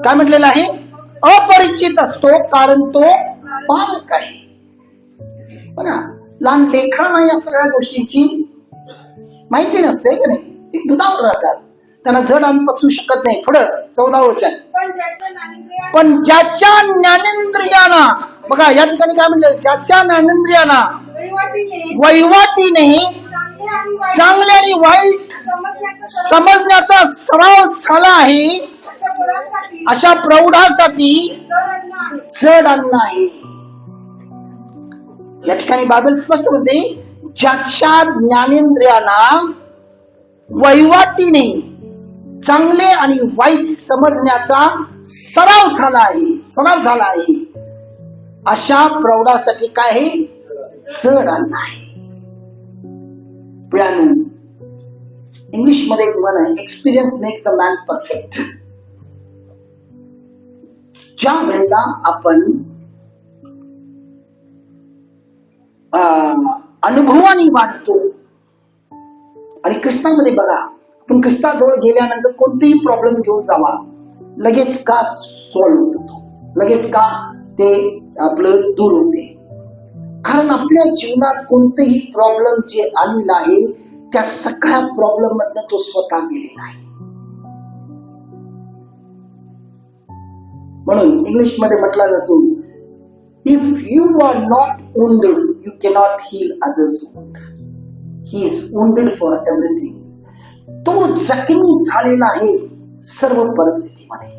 काय म्हटलेलं आहे? अपरिचित असतो, कारण तो बालक आहे. बघा, लहान लेकरांना या सगळ्या गोष्टींची माहिती नसते का नाही? ती दुधावर राहतात, त्यांना जड अन्न पचू शकत नाही. पुढं 14 वचन, पण ज्याच्या ज्ञानेंद्रियाना, बघा या ठिकाणी काय म्हणलं? ज्याच्या ज्ञानेंद्रियाना वैवाटीने चांगले आणि वाईट समजण्याचा सराव झाला आहे, अशा प्रौढासाठी जड अन्न आहे. या ठिकाणी बायबल स्पष्ट म्हणते, ज्याच्या ज्ञानेंद्रियांना वैवाटीने चांगले आणि वाईट समजण्याचा सराव झाला आहे, अशा प्रौढासाठी काय आहे? जड अन्न आहे. इंग्लिश मध्ये एक म्हण आहे, experience makes the man perfect. ज्या वेळेला आपण अनुभवाने वाढतो, आणि ख्रिस्तामध्ये बघा, आपण ख्रिस्ताजवळ गेल्यानंतर कोणतेही प्रॉब्लेम घेऊन जावा, लगेच का सॉल्व्ह होतो, लगेच का ते आपलं दूर होते. कारण आपल्या जीवनात कोणतेही प्रॉब्लेम जे आलेला आहे त्या सगळ्या प्रॉब्लेम मधनं तो स्वतः गेलेला आहे. म्हणून इंग्लिश मध्ये म्हटला जातो, if you are not wounded, you cannot heal others' wound. He is wounded for everything. तो जखमी झालेला आहे सर्व परिस्थितीमध्ये,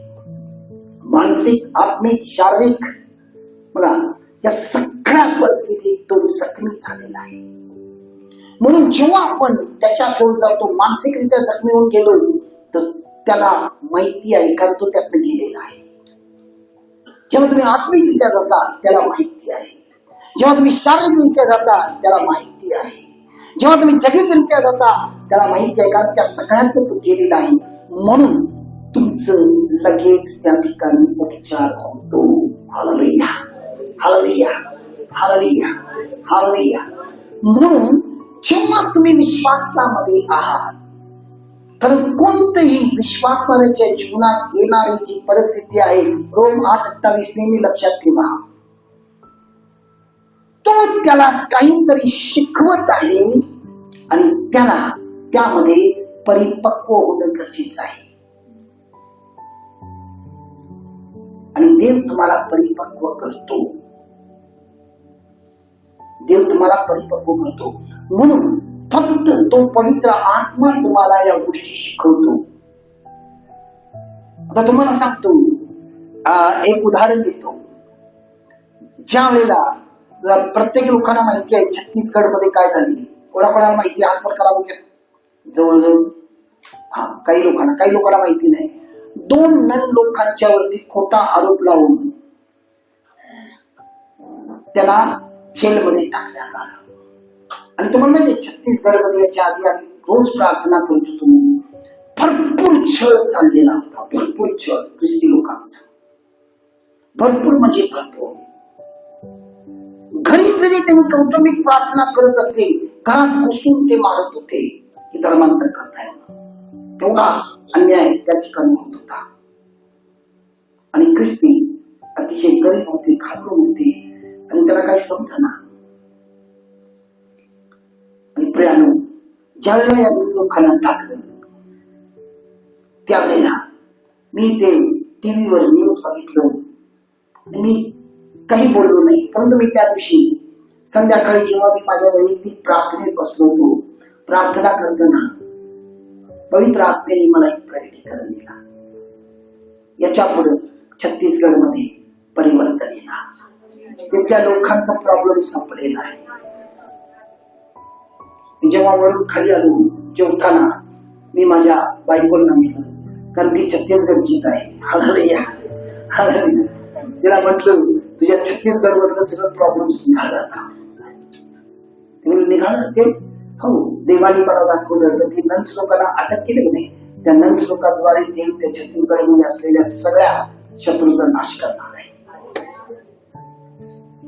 मानसिक, आत्मिक, शारीरिक. बघा, या सगळ्या परिस्थितीत तो जखमी झालेला आहे. म्हणून जेव्हा आपण त्याच्या जवळ जातो, मानसिकरित्या जखमी होऊन गेलो, तर त्याला माहिती आहे, कारण तो त्यातनं गेलेला आहे. जेव्हा तुम्ही आत्मिकरित्या जाता त्याला माहिती आहे, जेव्हा तुम्ही शारीरिकरित्या जाता त्याला माहिती आहे, जेव्हा तुम्ही जैविकरित्या जाता त्याला माहिती आहे, कारण त्या सगळ्यात तो गेलेला आहे. म्हणून तुमचं लगेच त्या ठिकाणी उपचार होतो. Hallelujah, hallelujah, hallelujah, hallelujah. म्हणून जेव्हा तुम्ही विश्वासामध्ये आहात, कारण कोणतेही विश्वासणाऱ्याच्या जीवनात येणारी जी परिस्थिती आहे, रोम 8:28 नेहमी लक्षात ठेवा, तो त्याला काहीतरी शिकवत आहे आणि त्याला त्यामध्ये परिपक्व होणं गरजेचं आहे. आणि देव तुम्हाला परिपक्व करतो, देव तुम्हाला परिपक्व करतो. म्हणून फक्त तो पवित्र आत्मा तुम्हाला या गोष्टी शिकवतो. आता तुम्हाला सांगतो, एक उदाहरण देतो. ज्या वेळेला प्रत्येक लोकांना माहिती आहे छत्तीसगड मध्ये काय झाली, कोणाकोणाला माहिती आहे? हात वर करा बघूया. जवळजवळ काही लोकांना माहिती नाही. 2 नन लोकांच्या वरती खोटा आरोप लावून त्याला जेलमध्ये टाकण्यात आलं. आणि तुम्हाला माहिती, छत्तीसगड मध्ये याच्या आधी आम्ही रोज प्रार्थना करत होतो, भरपूर छळ चाललेला होता, भरपूर छळ ख्रिस्ती लोकांचा, भरपूर म्हणजे भरपूर. घरी जरी त्यांनी कौटुंबिक प्रार्थना करत असतील, घरात घुसून ते मारत होते की धर्मांतर करताय. तेवढा अन्याय त्या ठिकाणी होत होता. आणि ख्रिस्ती अतिशय गरीब होते, घाबरून होते आणि त्याला काही समजना. आणि प्रियानो, ज्यावेळेला या लोकांना टाकलं त्यावेळेला मी ते टीव्हीवर न्यूज बघितलं. मी काही बोललो नाही, परंतु मी त्या दिवशी संध्याकाळी जेव्हा मी माझ्या वैयक्तिक प्रार्थनेत बसलो होतो, प्रार्थना करताना पवित्र आत्म्याने मला एक प्रकटीकरण दिला. याच्या पुढे छत्तीसगड मध्ये परिवर्तन येणार. तिथल्या लोकांचा प्रॉब्लेम संपलेला आहे. जेव्हा वरून खाली आलो जेवताना मी माझ्या बायकोला सांगितलं, कारण ती छत्तीसगडचीच आहे. Hallelujah, hallelujah. तिला म्हटलं, तुझ्या छत्तीसगड मधलं सगळं प्रॉब्लेम निघाला आता. निघालं ते हो, देवानी मला दाखवलं तर ती नंस लोकांना अटक केली नाही. त्या नंस लोकांद्वारे देव त्या छत्तीसगड मध्ये असलेल्या सगळ्या शत्रूचा नाश करणार आहे.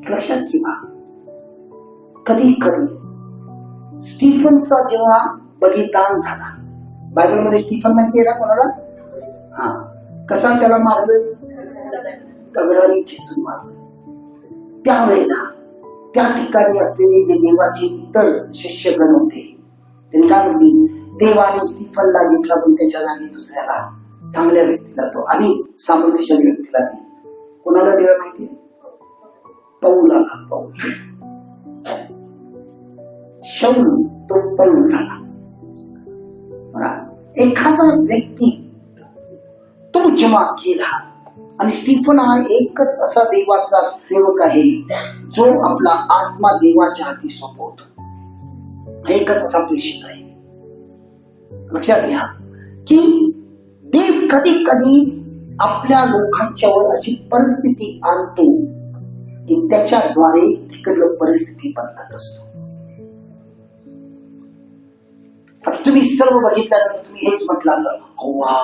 लक्षात ठेवा, कधी कधी स्टीफनचा जेव्हा बलिदान झाला, बायबलमध्ये स्टीफन माहिती आहे का कोणाला? हा, कसा त्याला मारलं? दगडाने खेचून मारलं. त्यावेळेला त्या ठिकाणी असलेले जे देवाचे इतर शिष्यगण होते त्यांनी काय म्हणले, देवाने स्टीफनला घेतला पण त्याच्या जागी दुसऱ्याला, चांगल्या व्यक्तीला तो आणि सामर्थ्यशाली व्यक्तीला नाही. कोणाला दिला माहिती? पौलाला. पौल, शौल तो पौल झाला. एखादा व्यक्ती तो जेव्हा केला, आणि स्टीफन हा एकच असा देवाचा सेवक आहे जो आपला आत्मा देवाच्या हाती सोपवतो. एकच असा प्रेषित आहे. लक्षात घ्या की देव कधी कधी आपल्या लोकांच्यावर अशी परिस्थिती आणतो की त्याच्याद्वारे तिकडलं परिस्थिती बदलत असतो. आता तुम्ही सर्व बघितल्यानंतर तुम्ही हेच म्हटलं असं, वा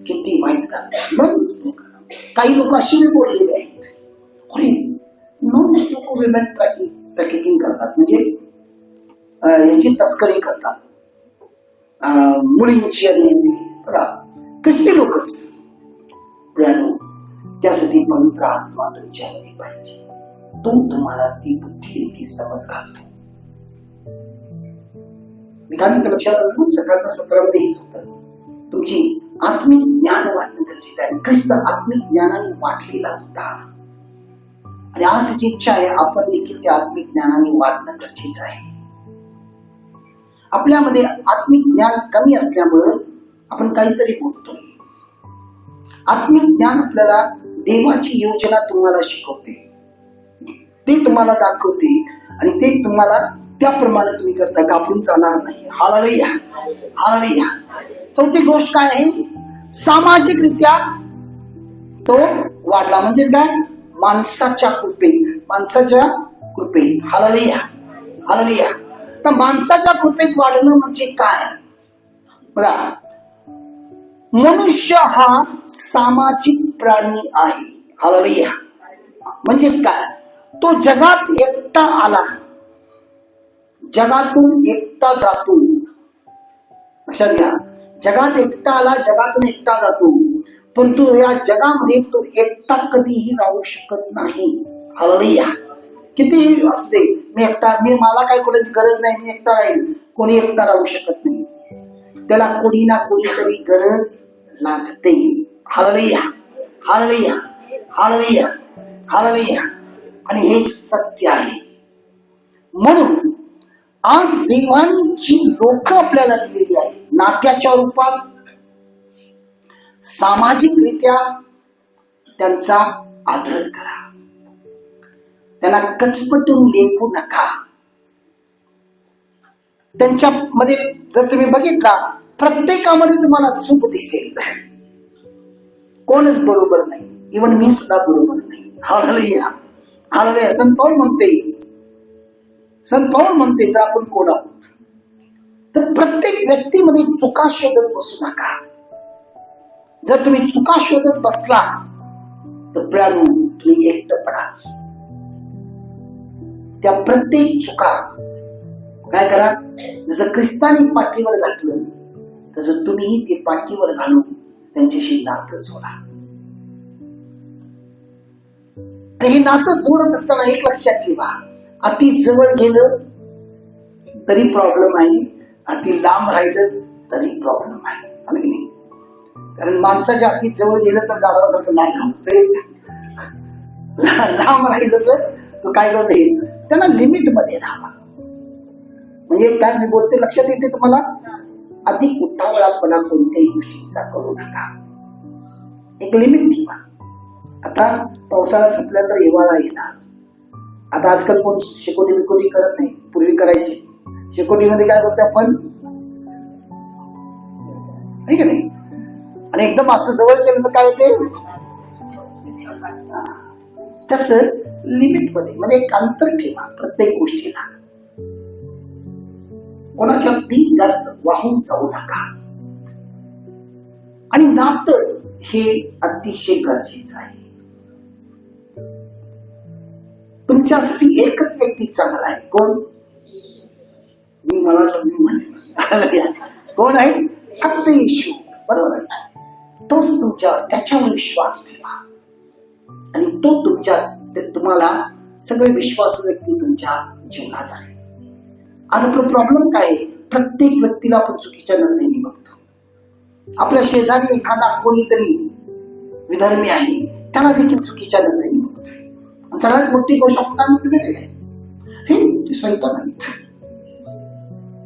किती वाईट झालं. काही लोक अशी बोललेले आहेत, अरे लोक विमेन ट्रॅकिंग करतात, म्हणजे याची तस्करी करतात, मुलींची आणि यांची. बघा, ख्रिस्ती लोकच. त्यासाठी पवित्र आत्मा तुमच्यामध्ये पाहिजे. तो तुम्हाला ती बुद्धी, ती समज घालतो. मी काय म्हणतो लक्षात आलं? सकाळच्या सत्रामध्ये हेच होतं. तुमची आत्मिक ज्ञान वाढणं गरजेचं आहे. ख्रिस्त आत्मिक ज्ञानाने वाढलेला होता आणि आज त्याची इच्छा आहे आपण देखील त्या आत्मिक ज्ञानाने वाढणं गरजेचं आहे. आपल्यामध्ये आत्मिक ज्ञान कमी असल्यामुळे आपण काहीतरी बोलतो. आत्मिक ज्ञान आपल्याला देवाची योजना तुम्हाला शिकवते, ते तुम्हाला दाखवते आणि ते तुम्हाला त्याप्रमाणे तुम्ही करता. घाबरून चालणार नाही. Hallelujah, hallelujah. चौथी गोष्ट काय आहे? सामाजिकरित्या तो वाढला. म्हणजे काय? माणसाच्या कृपेत, माणसाच्या कृपेत. Hallelujah, hallelujah. तर माणसाच्या कृपेत वाढणं म्हणजे काय? बघा, मनुष्य हा सामाजिक प्राणी आहे. हालेलुया. म्हणजेच काय? तो जगात एकटा आला, जगातून एकटा जातो. लक्षात घ्या, जगात एकटा आला, जगातून एकटा जातो, परंतु या जगामध्ये तो एकटा कधीही राहू शकत नाही. हालेलुया. कितीही असू दे, मी एकटा, मला काय कोणाची गरज नाही, मी एकटा राहील. कोणी एकटा राहू शकत नाही. त्याला कोणी ना कोणीतरी गरज लागते. Hallelujah, hallelujah, hallelujah, hallelujah. आणि हे सत्य आहे. म्हणून आज देवानी जी लोक आपल्याला दिलेली आहेत, नात्याच्या रूपात, सामाजिकरित्या त्यांचा आदर करा. त्यांना कचपटून लेखू नका. त्यांच्यामध्ये जर तुम्ही बघितला, प्रत्येकामध्ये तुम्हाला चूक दिसेल. कोणच बरोबर नाही. इव्हन मी सुद्धा बरोबर नाही. Hallelujah, hallelujah. संत पाऊल म्हणते तर आपण कोण आहोत? तर प्रत्येक व्यक्तीमध्ये चुका शोधत बसू नका. जर तुम्ही चुका शोधत बसला तर प्रियानो तुम्ही एकटं पडाल. त्या प्रत्येक चुका काय करा, जसं ख्रिस्तानी पाठीवर घातलं तसं तुम्ही ते पाठीवर घालून त्यांच्याशी नातं जोडा. आणि हे नातं जोडत असताना एक लक्षात ठेवा, अति जवळ गेलं तरी प्रॉब्लेम आहे, अति लांब राहिलं तरी प्रॉब्लेम आहे. आलं की नाही? कारण माणसाच्या अति जवळ गेलं तर गाढवासारखं लाज घालतोय, लांब राहिलं तर तो काय करतोय, त्यांना लिमिट मध्ये राहा. म्हणजे काय मी बोलते लक्षात येते तुम्हाला? अधिक उतावळापणा कोणत्याही गोष्टीचा करू नका, एक लिमिट ठेवा. आता पावसाळा संपल्या तर हिवाळा येणार. आता आजकाल कोण शेकोटी बिकोटी करत नाही, पूर्वी करायचे. शेकोटीमध्ये काय करतो आपण, आहे का नाही? आणि एकदम असं जवळ केलं तर काय होते, तस लिमिट मध्ये, म्हणजे एक अंतर ठेवा प्रत्येक गोष्टीला. कोणाच्या पी जास्त वाहून जाऊ नका. आणि नातं हे अतिशय गरजेचं आहे. तुमच्यासाठी एकच व्यक्ती चांगला आहे, कोण? मला म्हणेन कोण आहे? फक्त येशू. बरोबर आहे? तोच तुमच्यावर, त्याच्यावर विश्वास ठेवा आणि तो तुम्हाला सगळे विश्वासू व्यक्ती तुमच्या जीवनात आहे. आता प्रॉब्लेम काय आहे, प्रत्येक व्यक्तीला आपण चुकीच्या नजरेने बघतो. आपल्या शेजारी एखादा कोणीतरी विधर्मी आहे, त्याला देखील चुकीच्या नजरेने बघतोय. सगळ्यात मोठी गोष्ट आपण काय म्हणतो, हे ते सैतान आहेत.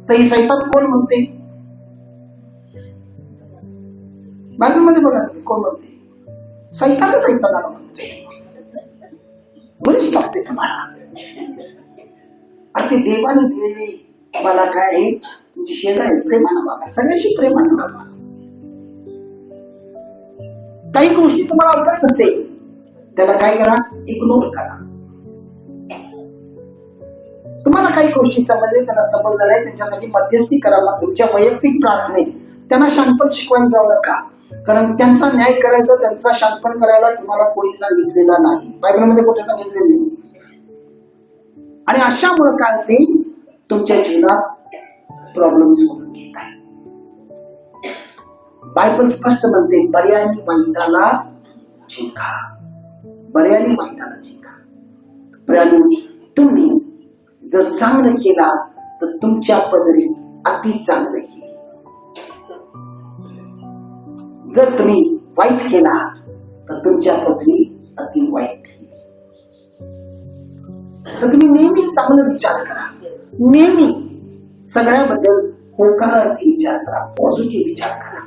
तर ही सैतान कोण म्हणते? बायबलमध्ये बघा कोण म्हणते, सैतानाला म्हणते. बरीच टाकते तुम्हाला. अरे ते देवाने दिलेली मला काय आहे, तुमची शेजारी प्रेमानं बघा, सगळ्याशी प्रेमानं बघा. काही गोष्टी तुम्हाला आवडत नसेल त्याला काय करा, इग्नोर करा. तुम्हाला काही गोष्टी समजले, त्यांना समजलं नाही, त्यांच्यासाठी मध्यस्थी करा. तुमच्या वैयक्तिक प्रार्थनेत त्यांना शांतपण शिकवायला जाऊ नका, कारण त्यांचा न्याय करायचा, त्यांचा शांतपण करायला तुम्हाला कोणी सांगितलेला नाही, बायबलमध्ये कुठे सांगितलेलं नाही. आणि अशामुळे काय होते, तुमच्या जीवनात प्रॉब्लेम्स होऊन घेत आहे. बायबल स्पष्ट म्हणते, पर्यायी वाईटाला जिंका, पर्यायी वाईटाला जिंका. पर्यायी तुम्ही जर चांगलं केला तर तुमच्या पदरी अति चांगलं येईल. जर तुम्ही वाईट केला तर तुमच्या पदरी अति वाईट येईल. तर तुम्ही नेहमी चांगलं विचार करा, नेहमी सगळ्याबद्दल होकारार्थी विचार करा, पॉझिटिव्ह विचार करा.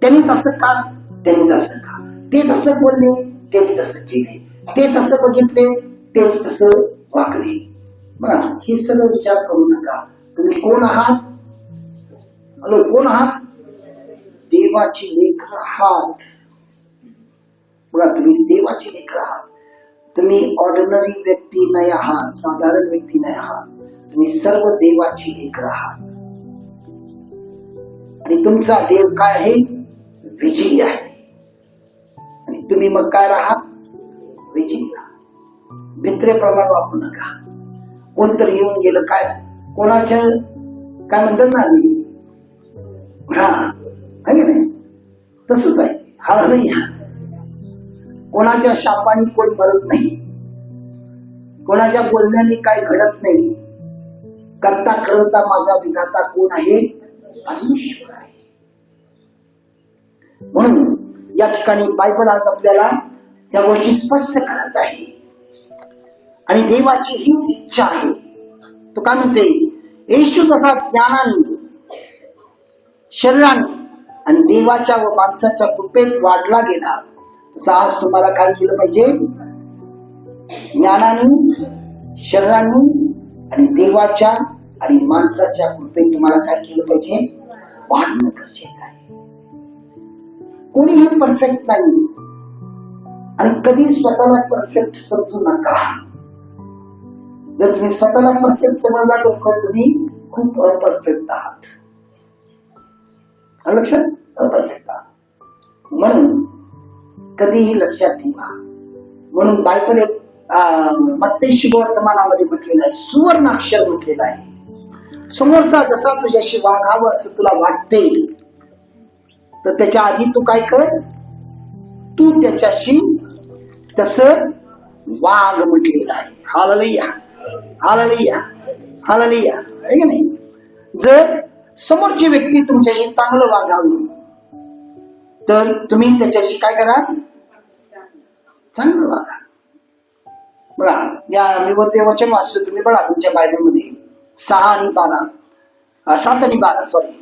त्यांनी तसं का, त्यांनी तसं का, ते तसं बोलले, तेच तसं केले, ते तसं बघितले, तेच तसं वागले. बघा, हे सगळं विचार करू नका. तुम्ही कोण आहात? हॅलो, कोण आहात? देवाची लेकरं आहात. बघा, तुम्ही देवाची लेकरं आहात. तुम्ही ऑर्डिनरी व्यक्ती नाही आहात, साधारण व्यक्ती नाही आहात. तुम्ही सर्व देवाची लेकरं आहात. आणि तुमचा देव काय आहे? विजयी आहे. आणि तुम्ही मग काय राहा? विजयी राहा. भित्रेप्रमाणे वापरू नका. कोणतरी येऊन गेलं काय, कोणाच्या काय म्हणतात ना, हा आहे की नाही, तसंच आहे. हा नाही, कोणाच्या शापाने कोण मरत नाही, कोणाच्या बोलण्याने काय घडत नाही. करता करता माझा विधाता कोण आहे? परमेश्वर आहे. म्हणून या ठिकाणी बायबल आज आपल्याला या गोष्टी स्पष्ट करत आहे. आणि देवाची हीच इच्छा आहे. तो काय म्हणते, येशू जसा ज्ञानाने, शरीराने आणि देवाच्या व माणसाच्या कृपेत वाढला गेला, तसं आज तुम्हाला काय केलं पाहिजे? ज्ञानाने, शरीराने आणि देवाच्या आणि माणसाच्या कृपेत तुम्हाला काय केलं पाहिजे? वाढणं गरजेचं आहे. कोणीही परफेक्ट नाही आणि कधी स्वतःला परफेक्ट समजू नका. जर तुम्ही स्वतःला परफेक्ट समजला तर तुम्ही खूप अपरफेक्ट आहात. लक्षात, अपरफेक्ट आहात. म्हणून कधीही लक्षात ठेवा. म्हणून बायबल एक मत्ती शुभवर्तमानामध्ये म्हटलेलं आहे, सुवर्णाक्षर म्हटलेलं आहे, समोरचा जसा तुझ्याशी वागावं असं तुला वाटते, तर त्याच्या आधी तू काय कर, तू त्याच्याशी तस वाग म्हटलेलं आहे. हालेलुया, हालेलुया, हालेलुया, आहे की नाही? जर समोरची व्यक्ती तुमच्याशी चांगलं वागावं तर तुम्ही त्याच्याशी काय करा, चांगलं वागा. बघा, या मी वरती वचन वाचतो, तुम्ही बघा तुमच्या बायबलमध्ये 6 आणि 12, 7 आणि 12 सॉरी.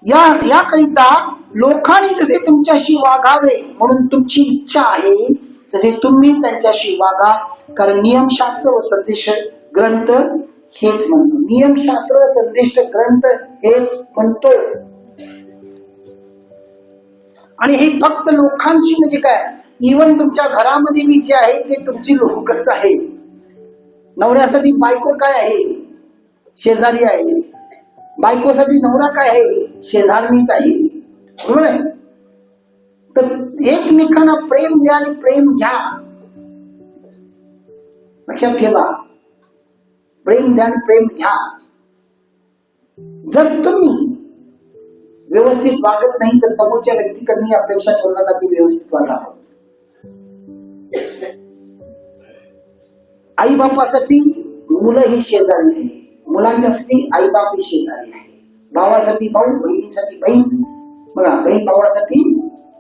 याकरिता लोकांनी जसे तुमच्याशी वागावे म्हणून तुमची इच्छा आहे तसे तुम्ही त्यांच्याशी वागा, कारण नियमशास्त्र व संदेश ग्रंथ हेच म्हणतो. नियमशास्त्र व संदेश ग्रंथ हेच म्हणतो. आणि हे फक्त लोकांची म्हणजे काय, इवन तुमच्या घरामध्ये मी जे आहे ते तुमची लोकच आहे. नवऱ्यासाठी बायको काय आहे, शेजारी आहे. बायकोसाठी नवरा काय आहे, शेजारणीच आहे. बरोबर आहे? तर एकमेकांना प्रेम द्या आणि प्रेम घ्या. लक्षात ठेवा, प्रेम द्या आणि प्रेम घ्या. जर तुम्ही व्यवस्थित वागत नाही तर समोरच्या व्यक्तीकडून अपेक्षा करू नका ती व्यवस्थित वागावं. आई बापासाठी मुलं ही शेजारी आहे, मुलांच्यासाठी आई बाप ही शेजारी आहे, भावासाठी भाऊ, बहिणीसाठी बहीण, बघा बहीण भावासाठी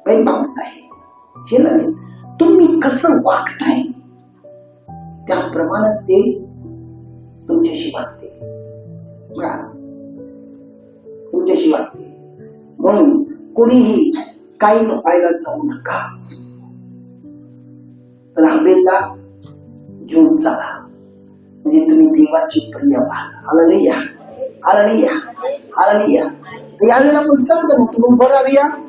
बहीण भाऊ आहे, शेजारी. तुम्ही कसं वागताय त्याप्रमाणेच ते तुमच्याशी वागते. बघा, तुमच्याशी वागते. म्हणून कोणीही काही व्हायला जाऊ नका, तर हबेलला घेऊन चाला, म्हणजे तुम्ही देवाची प्रिय व्हाल. Hallelujah, hallelujah, hallelujah. तर यावेळेला आपण सर्वजण तुम्ही उभं राहूया.